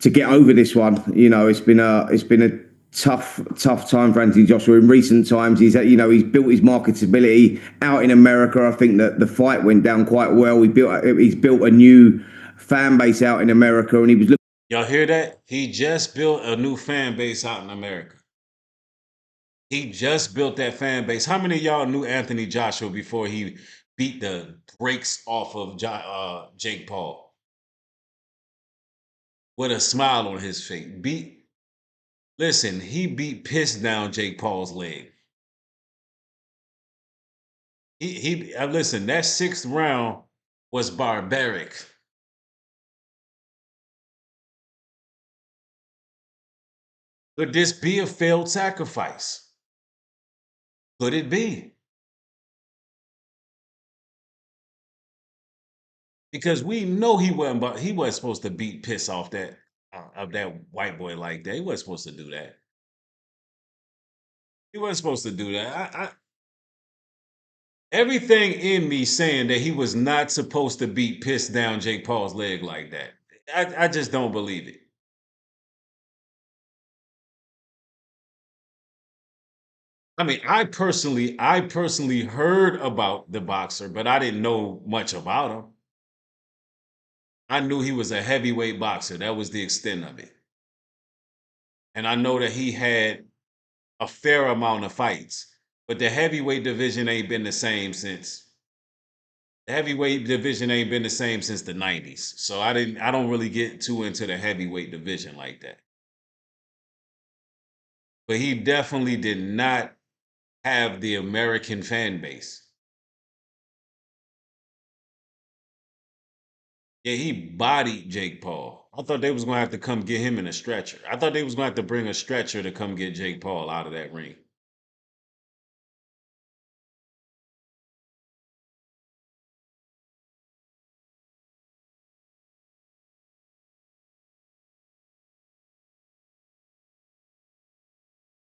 to get over this one. It's been a tough time for Anthony Joshua in recent times. He's built his marketability out in America. I think that the fight went down quite well. He's built a new fan base out in America, and he was looking. Y'all hear that? He just built a new fan base out in America. He just built that fan base. How many of y'all knew Anthony Joshua before he beat the brakes off of Jake Paul? With a smile on his face. Listen, he pissed down Jake Paul's leg. Listen, that 6th round was barbaric. Could this be a failed sacrifice? Could it be? Because we know he wasn't supposed to beat piss off that white boy like that. He wasn't supposed to do that. He wasn't supposed to do that. Everything in me saying that he was not supposed to beat piss down Jake Paul's leg like that. I just don't believe it. I mean, I personally heard about the boxer, but I didn't know much about him. I knew he was a heavyweight boxer. That was the extent of it. And I know that he had a fair amount of fights, but the heavyweight division ain't been the same since. The heavyweight division ain't been the same since the 90s. So I don't really get too into the heavyweight division like that. But he definitely did not have the American fan base. Yeah, he bodied Jake Paul. I thought they was gonna have to come get him in a stretcher. I thought they was gonna have to bring a stretcher to come get Jake Paul out of that ring.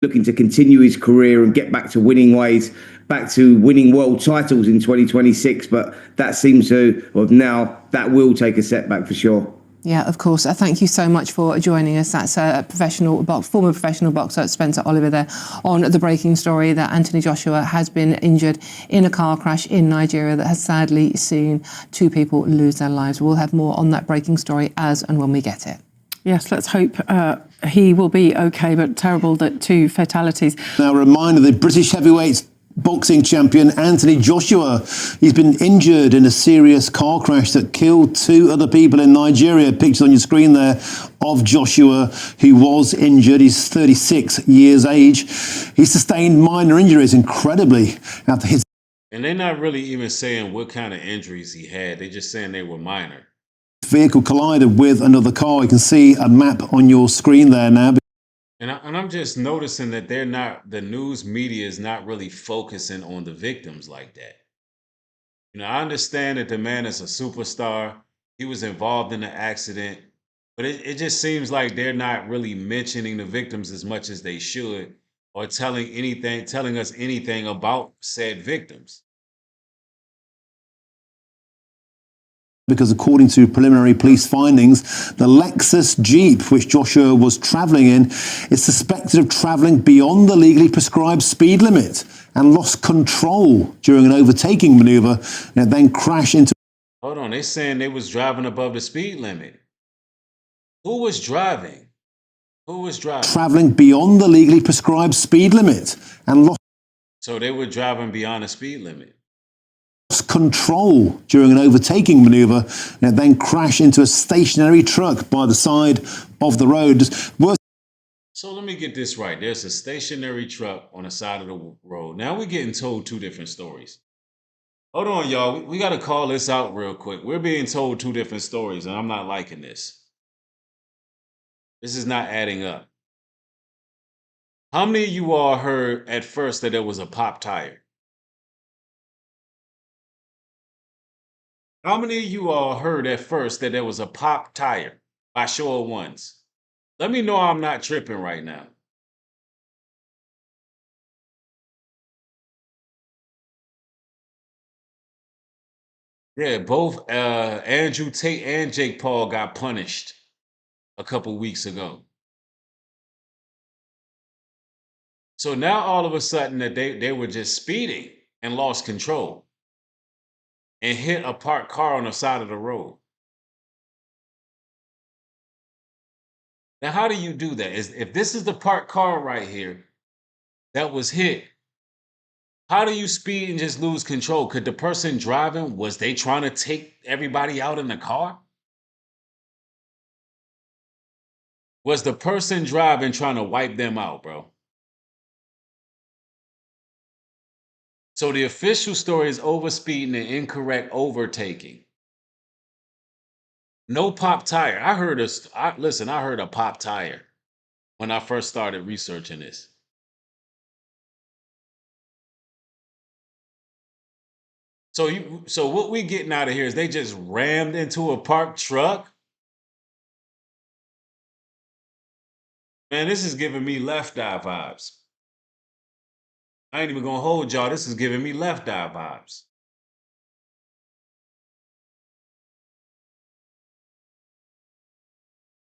Looking to continue his career and get back to winning ways, back to winning world titles in 2026. But that seems to, now that will take a setback for sure. Yeah, of course. Thank you so much for joining us. That's former professional boxer Spencer Oliver there on the breaking story that Anthony Joshua has been injured in a car crash in Nigeria that has sadly seen 2 people lose their lives. We'll have more on that breaking story as and when we get it. Yes, let's hope he will be okay, but terrible that 2 fatalities. Now, a reminder, the British heavyweight boxing champion Anthony Joshua, he's been injured in a serious car crash that killed 2 other people in Nigeria. Pictures on your screen there of Joshua, who was injured. He's 36 years age. He sustained minor injuries, incredibly, after his... And they're not really even saying what kind of injuries he had. They're just saying they were minor. Vehicle collided with another car. You can see a map on your screen there now. And I'm just noticing that the news media is not really focusing on the victims like that. I understand that the man is a superstar. He was involved in the accident, but it just seems like they're not really mentioning the victims as much as they should, or telling us anything about said victims. because according to preliminary police findings, the Lexus Jeep, which Joshua was travelling in, is suspected of travelling beyond the legally prescribed speed limit and lost control during an overtaking manoeuvre and then crashed into... Hold on, they saying they was driving above the speed limit. Who was driving? Who was driving? Travelling beyond the legally prescribed speed limit and lost... So they were driving beyond the speed limit. Control during an overtaking manoeuvre and then crash into a stationary truck by the side of the road. So let me get this right. There's a stationary truck on the side of the road. Now we're getting told two different stories. Hold on, y'all. We got to call this out real quick. We're being told two different stories, and I'm not liking this. This is not adding up. How many of you all heard at first that there was a pop tire? How many of you all heard at first that there was a pop tire? By show of ones. Let me know I'm not tripping right now. Yeah, both Andrew Tate and Jake Paul got punished a couple weeks ago. So now all of a sudden that they were just speeding and lost control and hit a parked car on the side of the road. Now, how do you do that? If this is the parked car right here that was hit, how do you speed and just lose control? Could the person driving, was they trying to take everybody out in the car? Was the person driving trying to wipe them out, bro? So the official story is overspeeding and incorrect overtaking. No pop tire. I heard a pop tire when I first started researching this. So what we getting out of here is they just rammed into a parked truck. Man, this is giving me Left Eye vibes. I ain't even gonna hold y'all. This is giving me Left Eye vibes.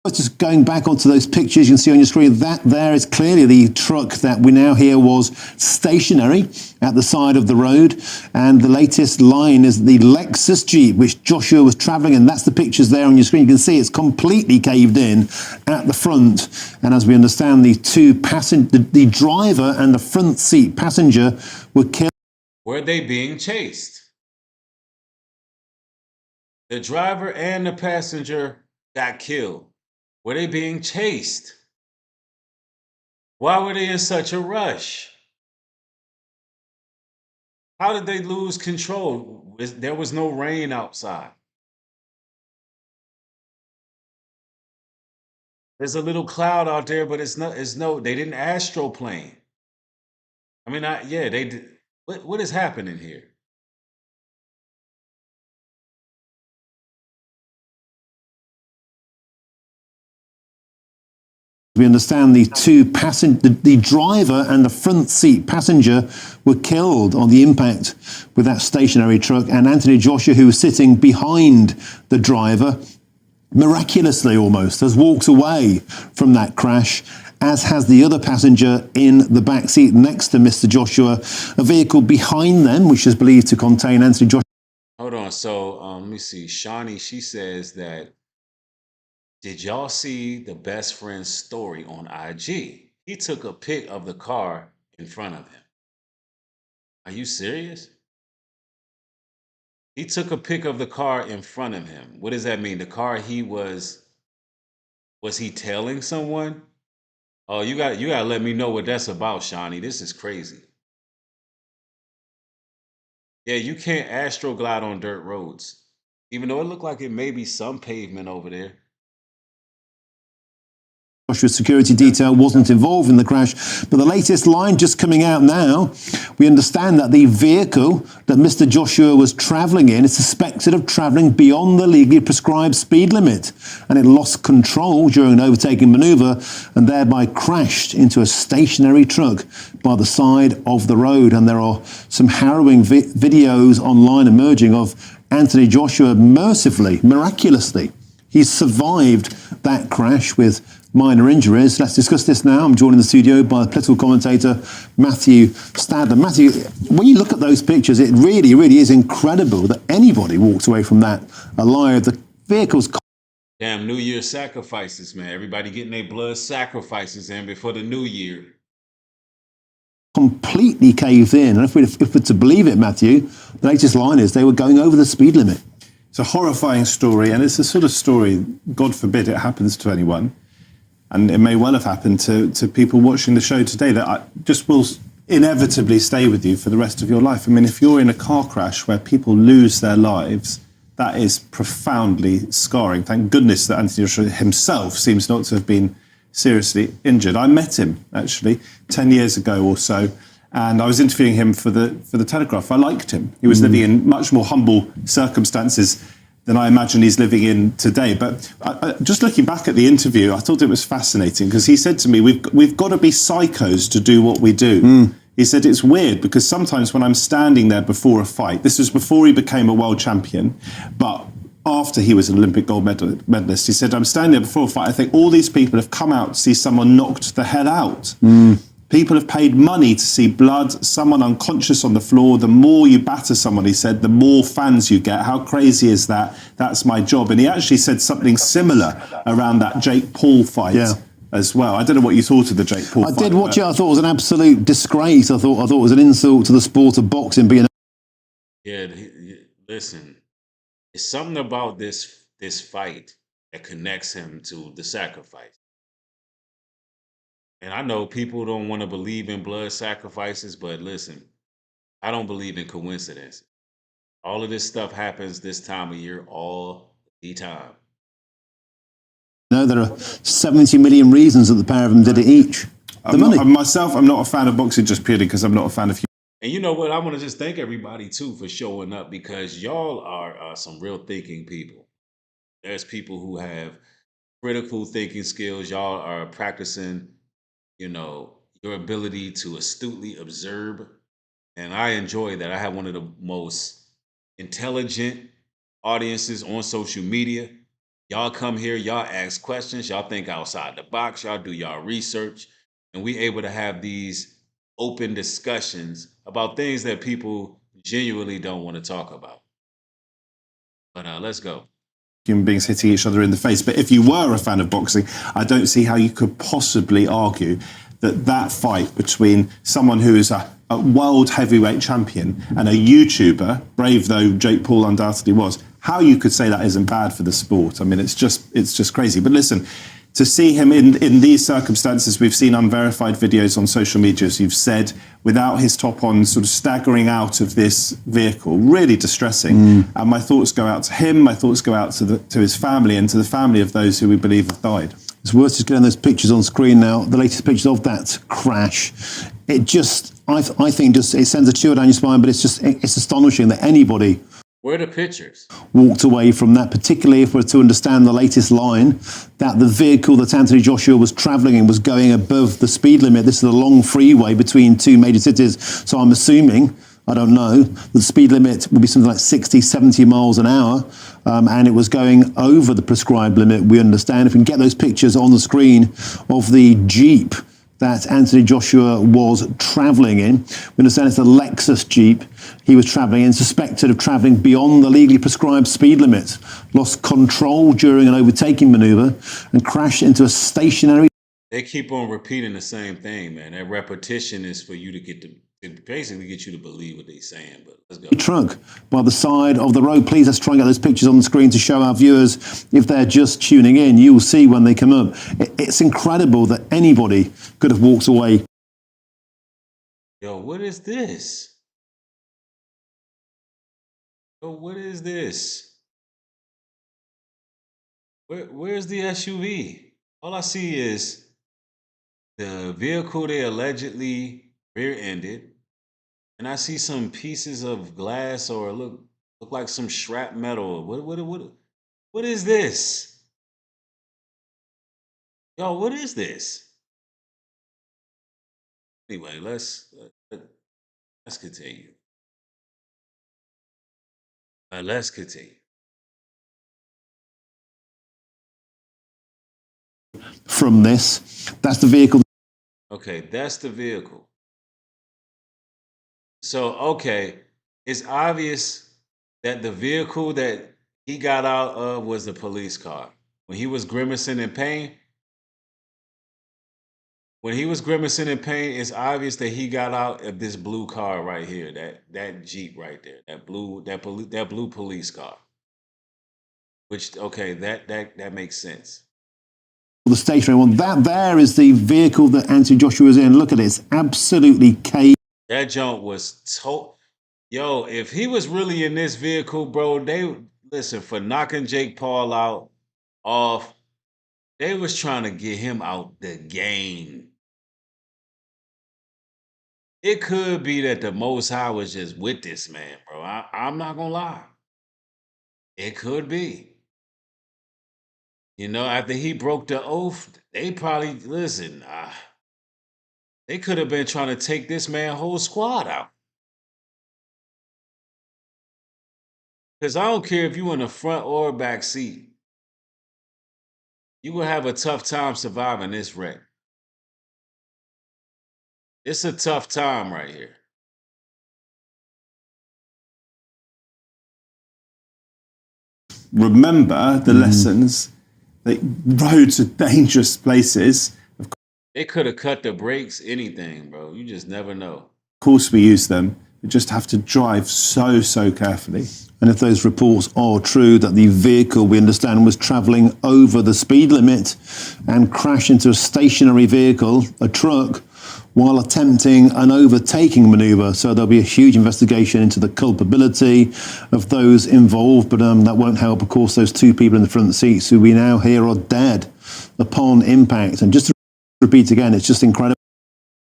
Just going back onto those pictures you can see on your screen, that there is clearly the truck that we now hear was stationary at the side of the road. And the latest line is the Lexus Jeep, which Joshua was traveling in. That's the pictures there on your screen. You can see it's completely caved in at the front. And as we understand, the driver and the front seat passenger were killed. Were they being chased? The driver and the passenger got killed. Were they being chased? Why were they in such a rush? How did they lose control? There was no rain outside. There's a little cloud out there, but they didn't astroplane. I mean, they did. What is happening here? We understand the driver and the front seat passenger were killed on the impact with that stationary truck. And Anthony Joshua, who was sitting behind the driver, miraculously almost, has walked away from that crash, as has the other passenger in the back seat next to Mr. Joshua. A vehicle behind them, which is believed to contain Anthony Joshua. Hold on. So let me see. Shawnee, she says that, did y'all see the best friend's story on IG? He took a pic of the car in front of him. Are you serious? He took a pic of the car in front of him. What does that mean? The car was he tailing someone? Oh, you got to let me know what that's about, Shawnee. This is crazy. Yeah, you can't astroglide on dirt roads, even though it looked like it may be some pavement over there. Joshua's security detail wasn't involved in the crash. But the latest line just coming out now, we understand that the vehicle that Mr. Joshua was travelling in is suspected of travelling beyond the legally prescribed speed limit. And it lost control during an overtaking manoeuvre and thereby crashed into a stationary truck by the side of the road. And there are some harrowing videos online emerging of Anthony Joshua mercifully, miraculously, he's survived that crash with minor injuries. Let's discuss this now. I'm joined in the studio by political commentator Matthew Stadler. Matthew, when you look at those pictures, it really, really is incredible that anybody walks away from that alive. The vehicle's... Damn New Year sacrifices, man. Everybody getting their blood sacrifices in before the New Year. Completely caved in. And if we're to believe it, Matthew, the latest line is they were going over the speed limit. It's a horrifying story, and it's the sort of story, God forbid it happens to anyone, and it may well have happened to people watching the show today, that just will inevitably stay with you for the rest of your life. I mean, if you're in a car crash where people lose their lives, that is profoundly scarring. Thank goodness that Anthony Joshua himself seems not to have been seriously injured. I met him, actually, 10 years ago or so, and I was interviewing him for the Telegraph. I liked him. He was living in much more humble circumstances than I imagine he's living in today. But just looking back at the interview, I thought it was fascinating because he said to me, we've got to be psychos to do what we do. He said, it's weird because sometimes when I'm standing there before a fight, this was before he became a world champion, but after he was an Olympic gold medalist, he said, I'm standing there before a fight, I think all these people have come out to see someone knocked the hell out. People have paid money to see blood, someone unconscious on the floor. The more you batter someone, he said, the more fans you get. How crazy is that? That's my job. And he actually said something similar around that Jake Paul fight as well. I don't know what you thought of the Jake Paul fight. I did watch it. I thought it was an absolute disgrace. I thought it was an insult to the sport of boxing. Being Listen, it's something about this fight that connects him to the sacrifice. And I know people don't want to believe in blood sacrifices, but listen, I don't believe in coincidence. All of this stuff happens this time of year all the time. No, there are 70 million reasons that the pair of them did it each. I'm not a fan of boxing just purely because I'm not a fan of... And you know what? I want to just thank everybody, too, for showing up because y'all are some real thinking people. There's people who have critical thinking skills. Y'all are practicing, your ability to astutely observe. And I enjoy that. I have one of the most intelligent audiences on social media. Y'all come here, y'all ask questions, y'all think outside the box, y'all do y'all research, and we able to have these open discussions about things that people genuinely don't want to talk about. But let's go. Human beings hitting each other in the face. But if you were a fan of boxing, I don't see how you could possibly argue that fight between someone who is a world heavyweight champion and a YouTuber, brave though Jake Paul undoubtedly was, how you could say that isn't bad for the sport. I mean, it's just crazy. But listen, to see him in these circumstances, we've seen unverified videos on social media, as you've said, without his top on, sort of staggering out of this vehicle, really distressing. And my thoughts go out to him, my thoughts go out to his family and to the family of those who we believe have died. It's worth just getting those pictures on screen now, the latest pictures of that crash. It just, I think it sends a chill down your spine, but it's astonishing that anybody... Where are the pictures? Walked away from that, particularly if we're to understand the latest line, that the vehicle that Anthony Joshua was travelling in was going above the speed limit. This is a long freeway between two major cities. So I'm assuming, I don't know, the speed limit will be something like 60, 70 miles an hour. And it was going over the prescribed limit, we understand. If we can get those pictures on the screen of the Jeep that Anthony Joshua was travelling in. We understand it's a Lexus Jeep he was travelling in, suspected of travelling beyond the legally prescribed speed limit, lost control during an overtaking manoeuvre and crashed into a stationary... They keep on repeating the same thing, man. That repetition is for you to basically get you to believe what they're saying, but let's go. Truck by the side of the road. Please, let's try and get those pictures on the screen to show our viewers, if they're just tuning in, you will see when they come up. It's incredible that anybody could have walked away. Yo, what is this? Yo, what is this? Where's the SUV? All I see is the vehicle they allegedly rear-ended, and I see some pieces of glass or look like some shrapnel. What is this? Yo, what is this? Anyway, let's continue. Let's continue. From this, that's the vehicle. Okay, that's the vehicle. So, okay, it's obvious that the vehicle that he got out of was the police car. When he was grimacing in pain, it's obvious that he got out of this blue car right here, that Jeep right there, that blue police car. Which, okay, that makes sense. The stationary one. That there is the vehicle that Anthony Joshua is in. Look at it. It's absolutely caved. That junk was Yo, if he was really in this vehicle, bro, listen, for knocking Jake Paul out off, they was trying to get him out the game. It could be that the Most High was just with this man, bro. I'm not gonna lie. It could be. You know, after he broke the oath, they probably, listen, they could have been trying to take this man's whole squad out. Because I don't care if you in the front or back seat. You will have a tough time surviving this wreck. It's a tough time right here. Remember the lessons. That roads are dangerous places. They could have cut the brakes, anything, bro. You just never know. Of course we use them. We just have to drive so carefully. And if those reports are true that the vehicle, we understand, was travelling over the speed limit and crashed into a stationary vehicle, a truck, while attempting an overtaking manoeuvre. So there'll be a huge investigation into the culpability of those involved. But that won't help, of course, those two people in the front seats who we now hear are dead upon impact. And just to repeat again, it's just incredible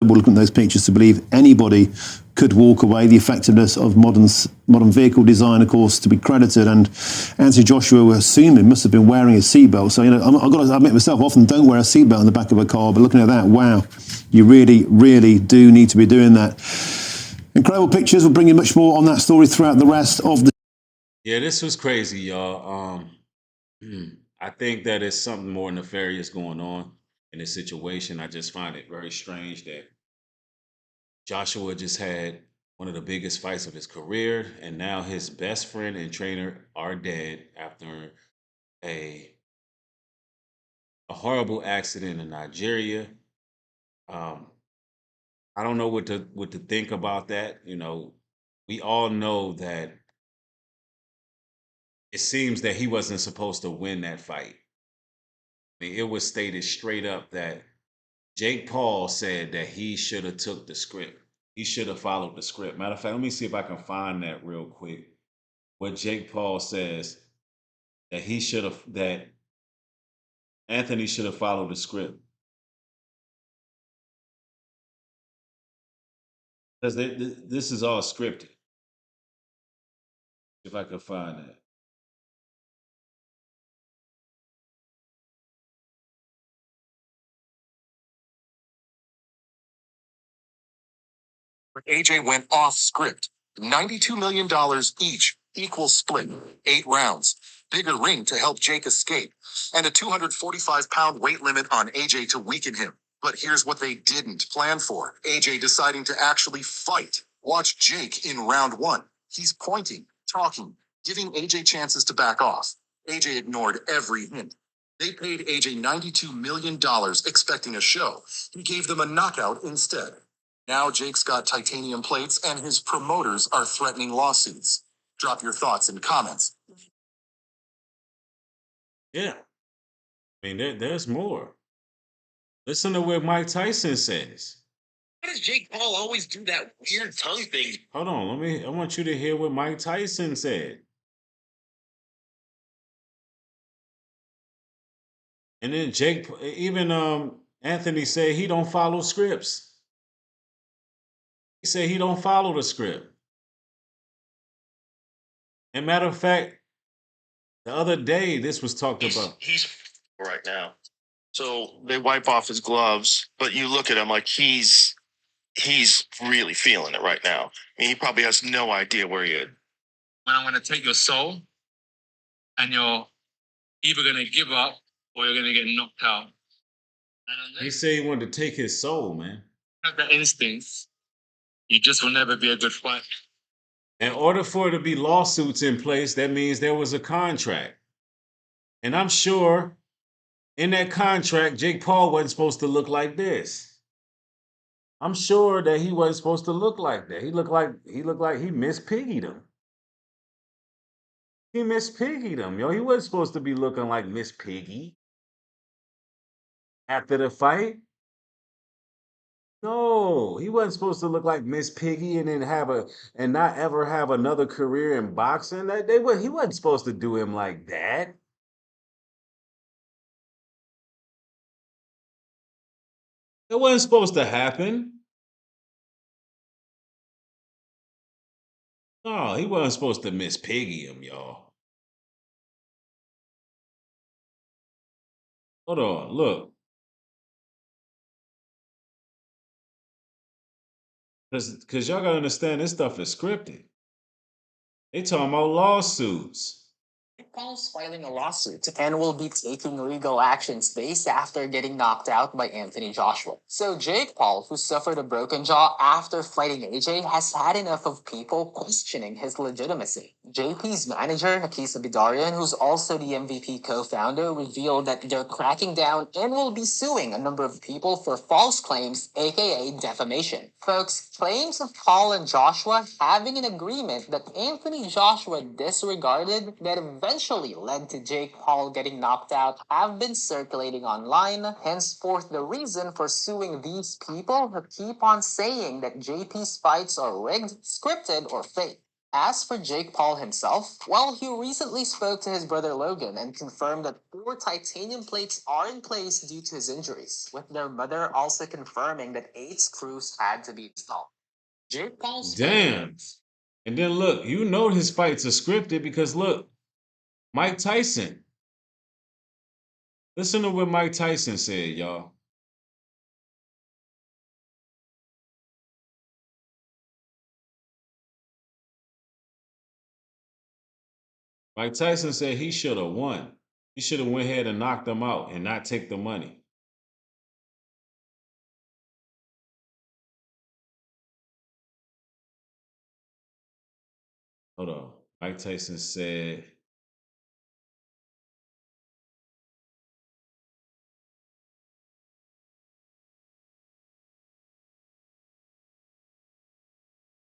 looking at those pictures to believe anybody could walk away. The effectiveness of modern vehicle design, of course, to be credited. And Anthony Joshua, we're assuming, must have been wearing a seatbelt. So, I've got to admit myself, often don't wear a seatbelt in the back of a car. But looking at that, wow, you really do need to be doing that. Incredible pictures. We'll bring you much more on that story throughout the rest of the... Yeah, this was crazy, y'all. I think that there's something more nefarious going on in this situation. I just find it very strange that Joshua just had one of the biggest fights of his career, and now his best friend and trainer are dead after a horrible accident in Nigeria. I don't know what to think about that. We all know that it seems that he wasn't supposed to win that fight. I mean, it was stated straight up that Jake Paul said that he should have took the script. He should have followed the script. Matter of fact, let me see if I can find that real quick. What Jake Paul says that that Anthony should have followed the script. Because this is all scripted. If I could find that. AJ went off script. $92 million each, equal split, 8 rounds. Bigger ring to help Jake escape, and a 245-pound weight limit on AJ to weaken him. But here's what they didn't plan for. AJ deciding to actually fight. Watch Jake in round 1. He's pointing, talking, giving AJ chances to back off. AJ ignored every hint. They paid AJ $92 million expecting a show. He gave them a knockout instead. Now Jake's got titanium plates and his promoters are threatening lawsuits. Drop your thoughts in comments. Yeah. I mean, there's more. Listen to what Mike Tyson says. Why does Jake Paul always do that weird tongue thing? Hold on, I want you to hear what Mike Tyson said. And then even Anthony said he don't follow scripts. He said he don't follow the script. And matter of fact, the other day this was talked about. He's right now. So they wipe off his gloves, but you look at him like he's really feeling it right now. I mean, he probably has no idea where he is. When I'm going to take your soul, and you're either going to give up or you're going to get knocked out. And He said he wanted to take his soul, man. have that instinct, you just will never be a good fighter. In order for there to be lawsuits in place, that means there was a contract. And I'm sure in that contract, Jake Paul wasn't supposed to look like this. I'm sure that he wasn't supposed to look like that. He looked like he Miss Piggied him. He Miss Piggied him, yo. He wasn't supposed to be looking like Miss Piggy after the fight. No, he wasn't supposed to look like Miss Piggy and then not ever have another career in boxing. He wasn't supposed to do him like that. It wasn't supposed to happen. No, he wasn't supposed to Miss Piggy him, y'all. Hold on, look. Because y'all gotta understand this stuff is scripted. They talking about lawsuits. Jake Paul's filing a lawsuit and will be taking legal actions based after getting knocked out by Anthony Joshua. So Jake Paul, who suffered a broken jaw after fighting AJ, has had enough of people questioning his legitimacy. JP's manager, Hakisa Bidarian, who's also the MVP co-founder, revealed that they're cracking down and will be suing a number of people for false claims, aka defamation. Folks, claims of Paul and Joshua having an agreement that Anthony Joshua disregarded that eventually led to Jake Paul getting knocked out have been circulating online. Henceforth, the reason for suing these people who keep on saying that JP's fights are rigged, scripted, or fake. As for Jake Paul himself, well, he recently spoke to his brother Logan and confirmed that 4 titanium plates are in place due to his injuries, with their mother also confirming that 8 screws had to be installed. Jake Paul's Damn. And then look, you know his fights are scripted because look, Mike Tyson. Listen to what Mike Tyson said, y'all. Mike Tyson said he should have won. He should have went ahead and knocked him out and not take the money. Hold on. Mike Tyson said,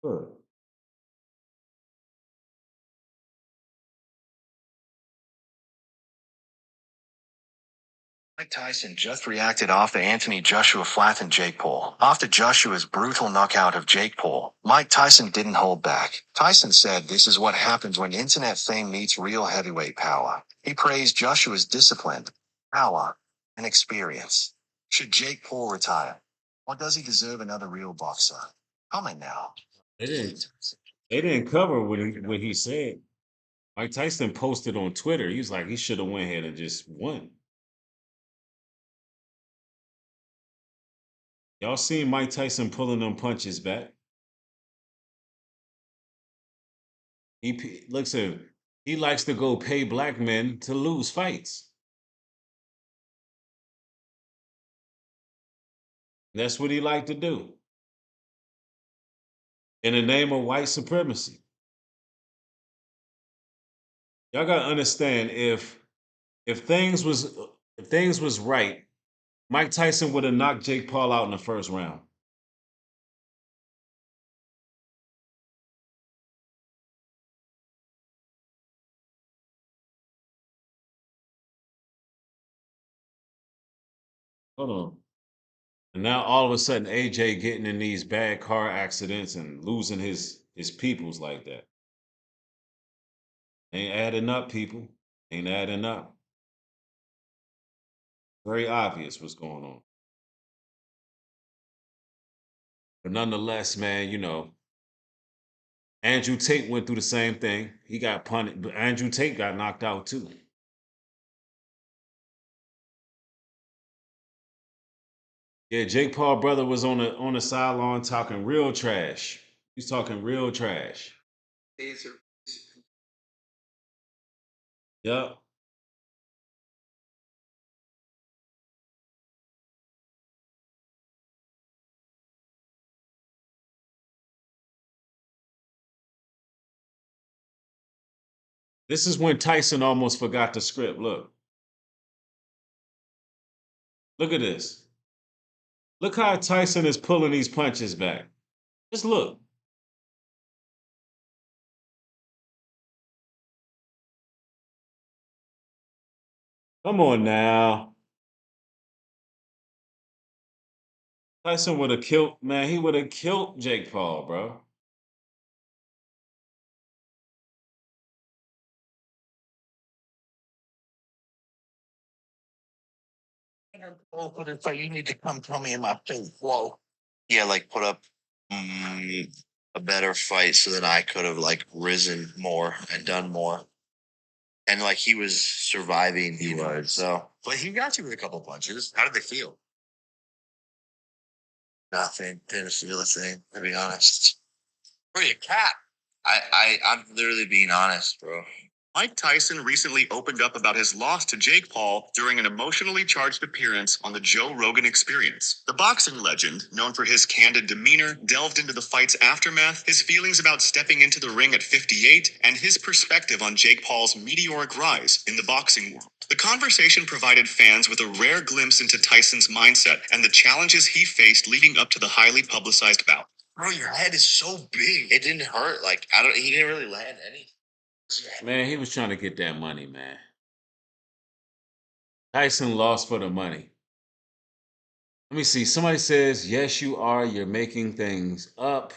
look. Mike Tyson just reacted after Anthony Joshua flattened Jake Paul. After Joshua's brutal knockout of Jake Paul, Mike Tyson didn't hold back. Tyson said this is what happens when internet fame meets real heavyweight power. He praised Joshua's discipline, power, and experience. Should Jake Paul retire? Or does he deserve another real boxer? Comment now. They didn't cover what he said. Mike Tyson posted on Twitter. He was like, he should have went ahead and just won. Y'all seen Mike Tyson pulling them punches back? He likes to go pay black men to lose fights. That's what he liked to do. In the name of white supremacy. Y'all gotta understand if things was right, Mike Tyson would have knocked Jake Paul out in the first round. Hold on. And now all of a sudden AJ getting in these bad car accidents and losing his peoples like that. Ain't adding up, people. Ain't adding up. Very obvious what's going on. But nonetheless, man, you know, Andrew Tate went through the same thing. He got punted, but Andrew Tate got knocked out too. Yeah, Jake Paul brother was on the sideline talking real trash. He's talking real trash. Yep. This is when Tyson almost forgot the script. Look. Look at this. Look how Tyson is pulling these punches back. Just look. Come on now. Tyson would have killed, man, he would have killed Jake Paul, bro. But it's like you need to come tell me in my face. Whoa. Yeah, like put up a better fight so that I could have like risen more and done more. And like he was surviving, he was. So, But he got you with a couple punches. How did they feel? nothing. Didn't feel a thing, to be honest. Pretty a cat. I'm literally being honest, bro. Mike Tyson recently opened up about his loss to Jake Paul during an emotionally charged appearance on the Joe Rogan Experience. The boxing legend, known for his candid demeanor, delved into the fight's aftermath, his feelings about stepping into the ring at 58, and his perspective on Jake Paul's meteoric rise in the boxing world. The conversation provided fans with a rare glimpse into Tyson's mindset and the challenges he faced leading up to the highly publicized bout. Bro, your head is so big. It didn't hurt. Like he didn't really land anything. Man, he was trying to get that money, man. Tyson lost for the money. Let me see. Somebody says, yes, you are. You're making things up.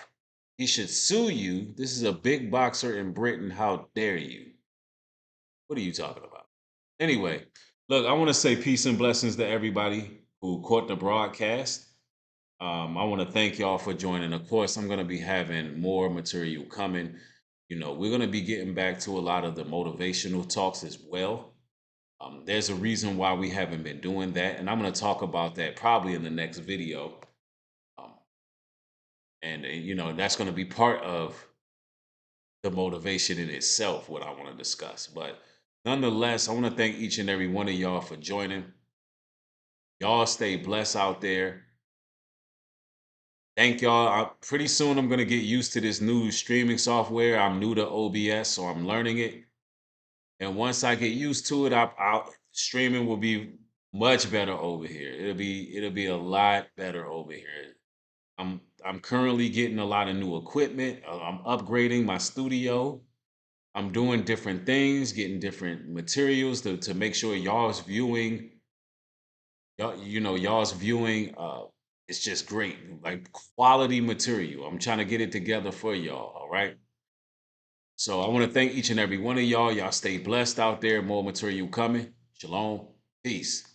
He should sue you. This is a big boxer in Britain. How dare you? What are you talking about? Anyway, look, I want to say peace and blessings to everybody who caught the broadcast. I want to thank y'all for joining. Of course, I'm going to be having more material coming. You know, we're going to be getting back to a lot of the motivational talks as well. There's a reason why we haven't been doing that, and I'm going to talk about that probably in the next video. And you know, that's going to be part of the motivation in itself, what I want to discuss. But nonetheless, I want to thank each and every one of y'all for joining. Y'all stay blessed out there. Thank y'all. Pretty soon I'm going to get used to this new streaming software. I'm new to OBS, so I'm learning it. And once I get used to it, streaming will be much better over here. It'll be a lot better over here. I'm currently getting a lot of new equipment. I'm upgrading my studio. I'm doing different things, getting different materials to make sure y'all's viewing, it's just great, like quality material. I'm trying to get it together for y'all, all right? So I want to thank each and every one of y'all. Y'all stay blessed out there. More material coming. Shalom. Peace.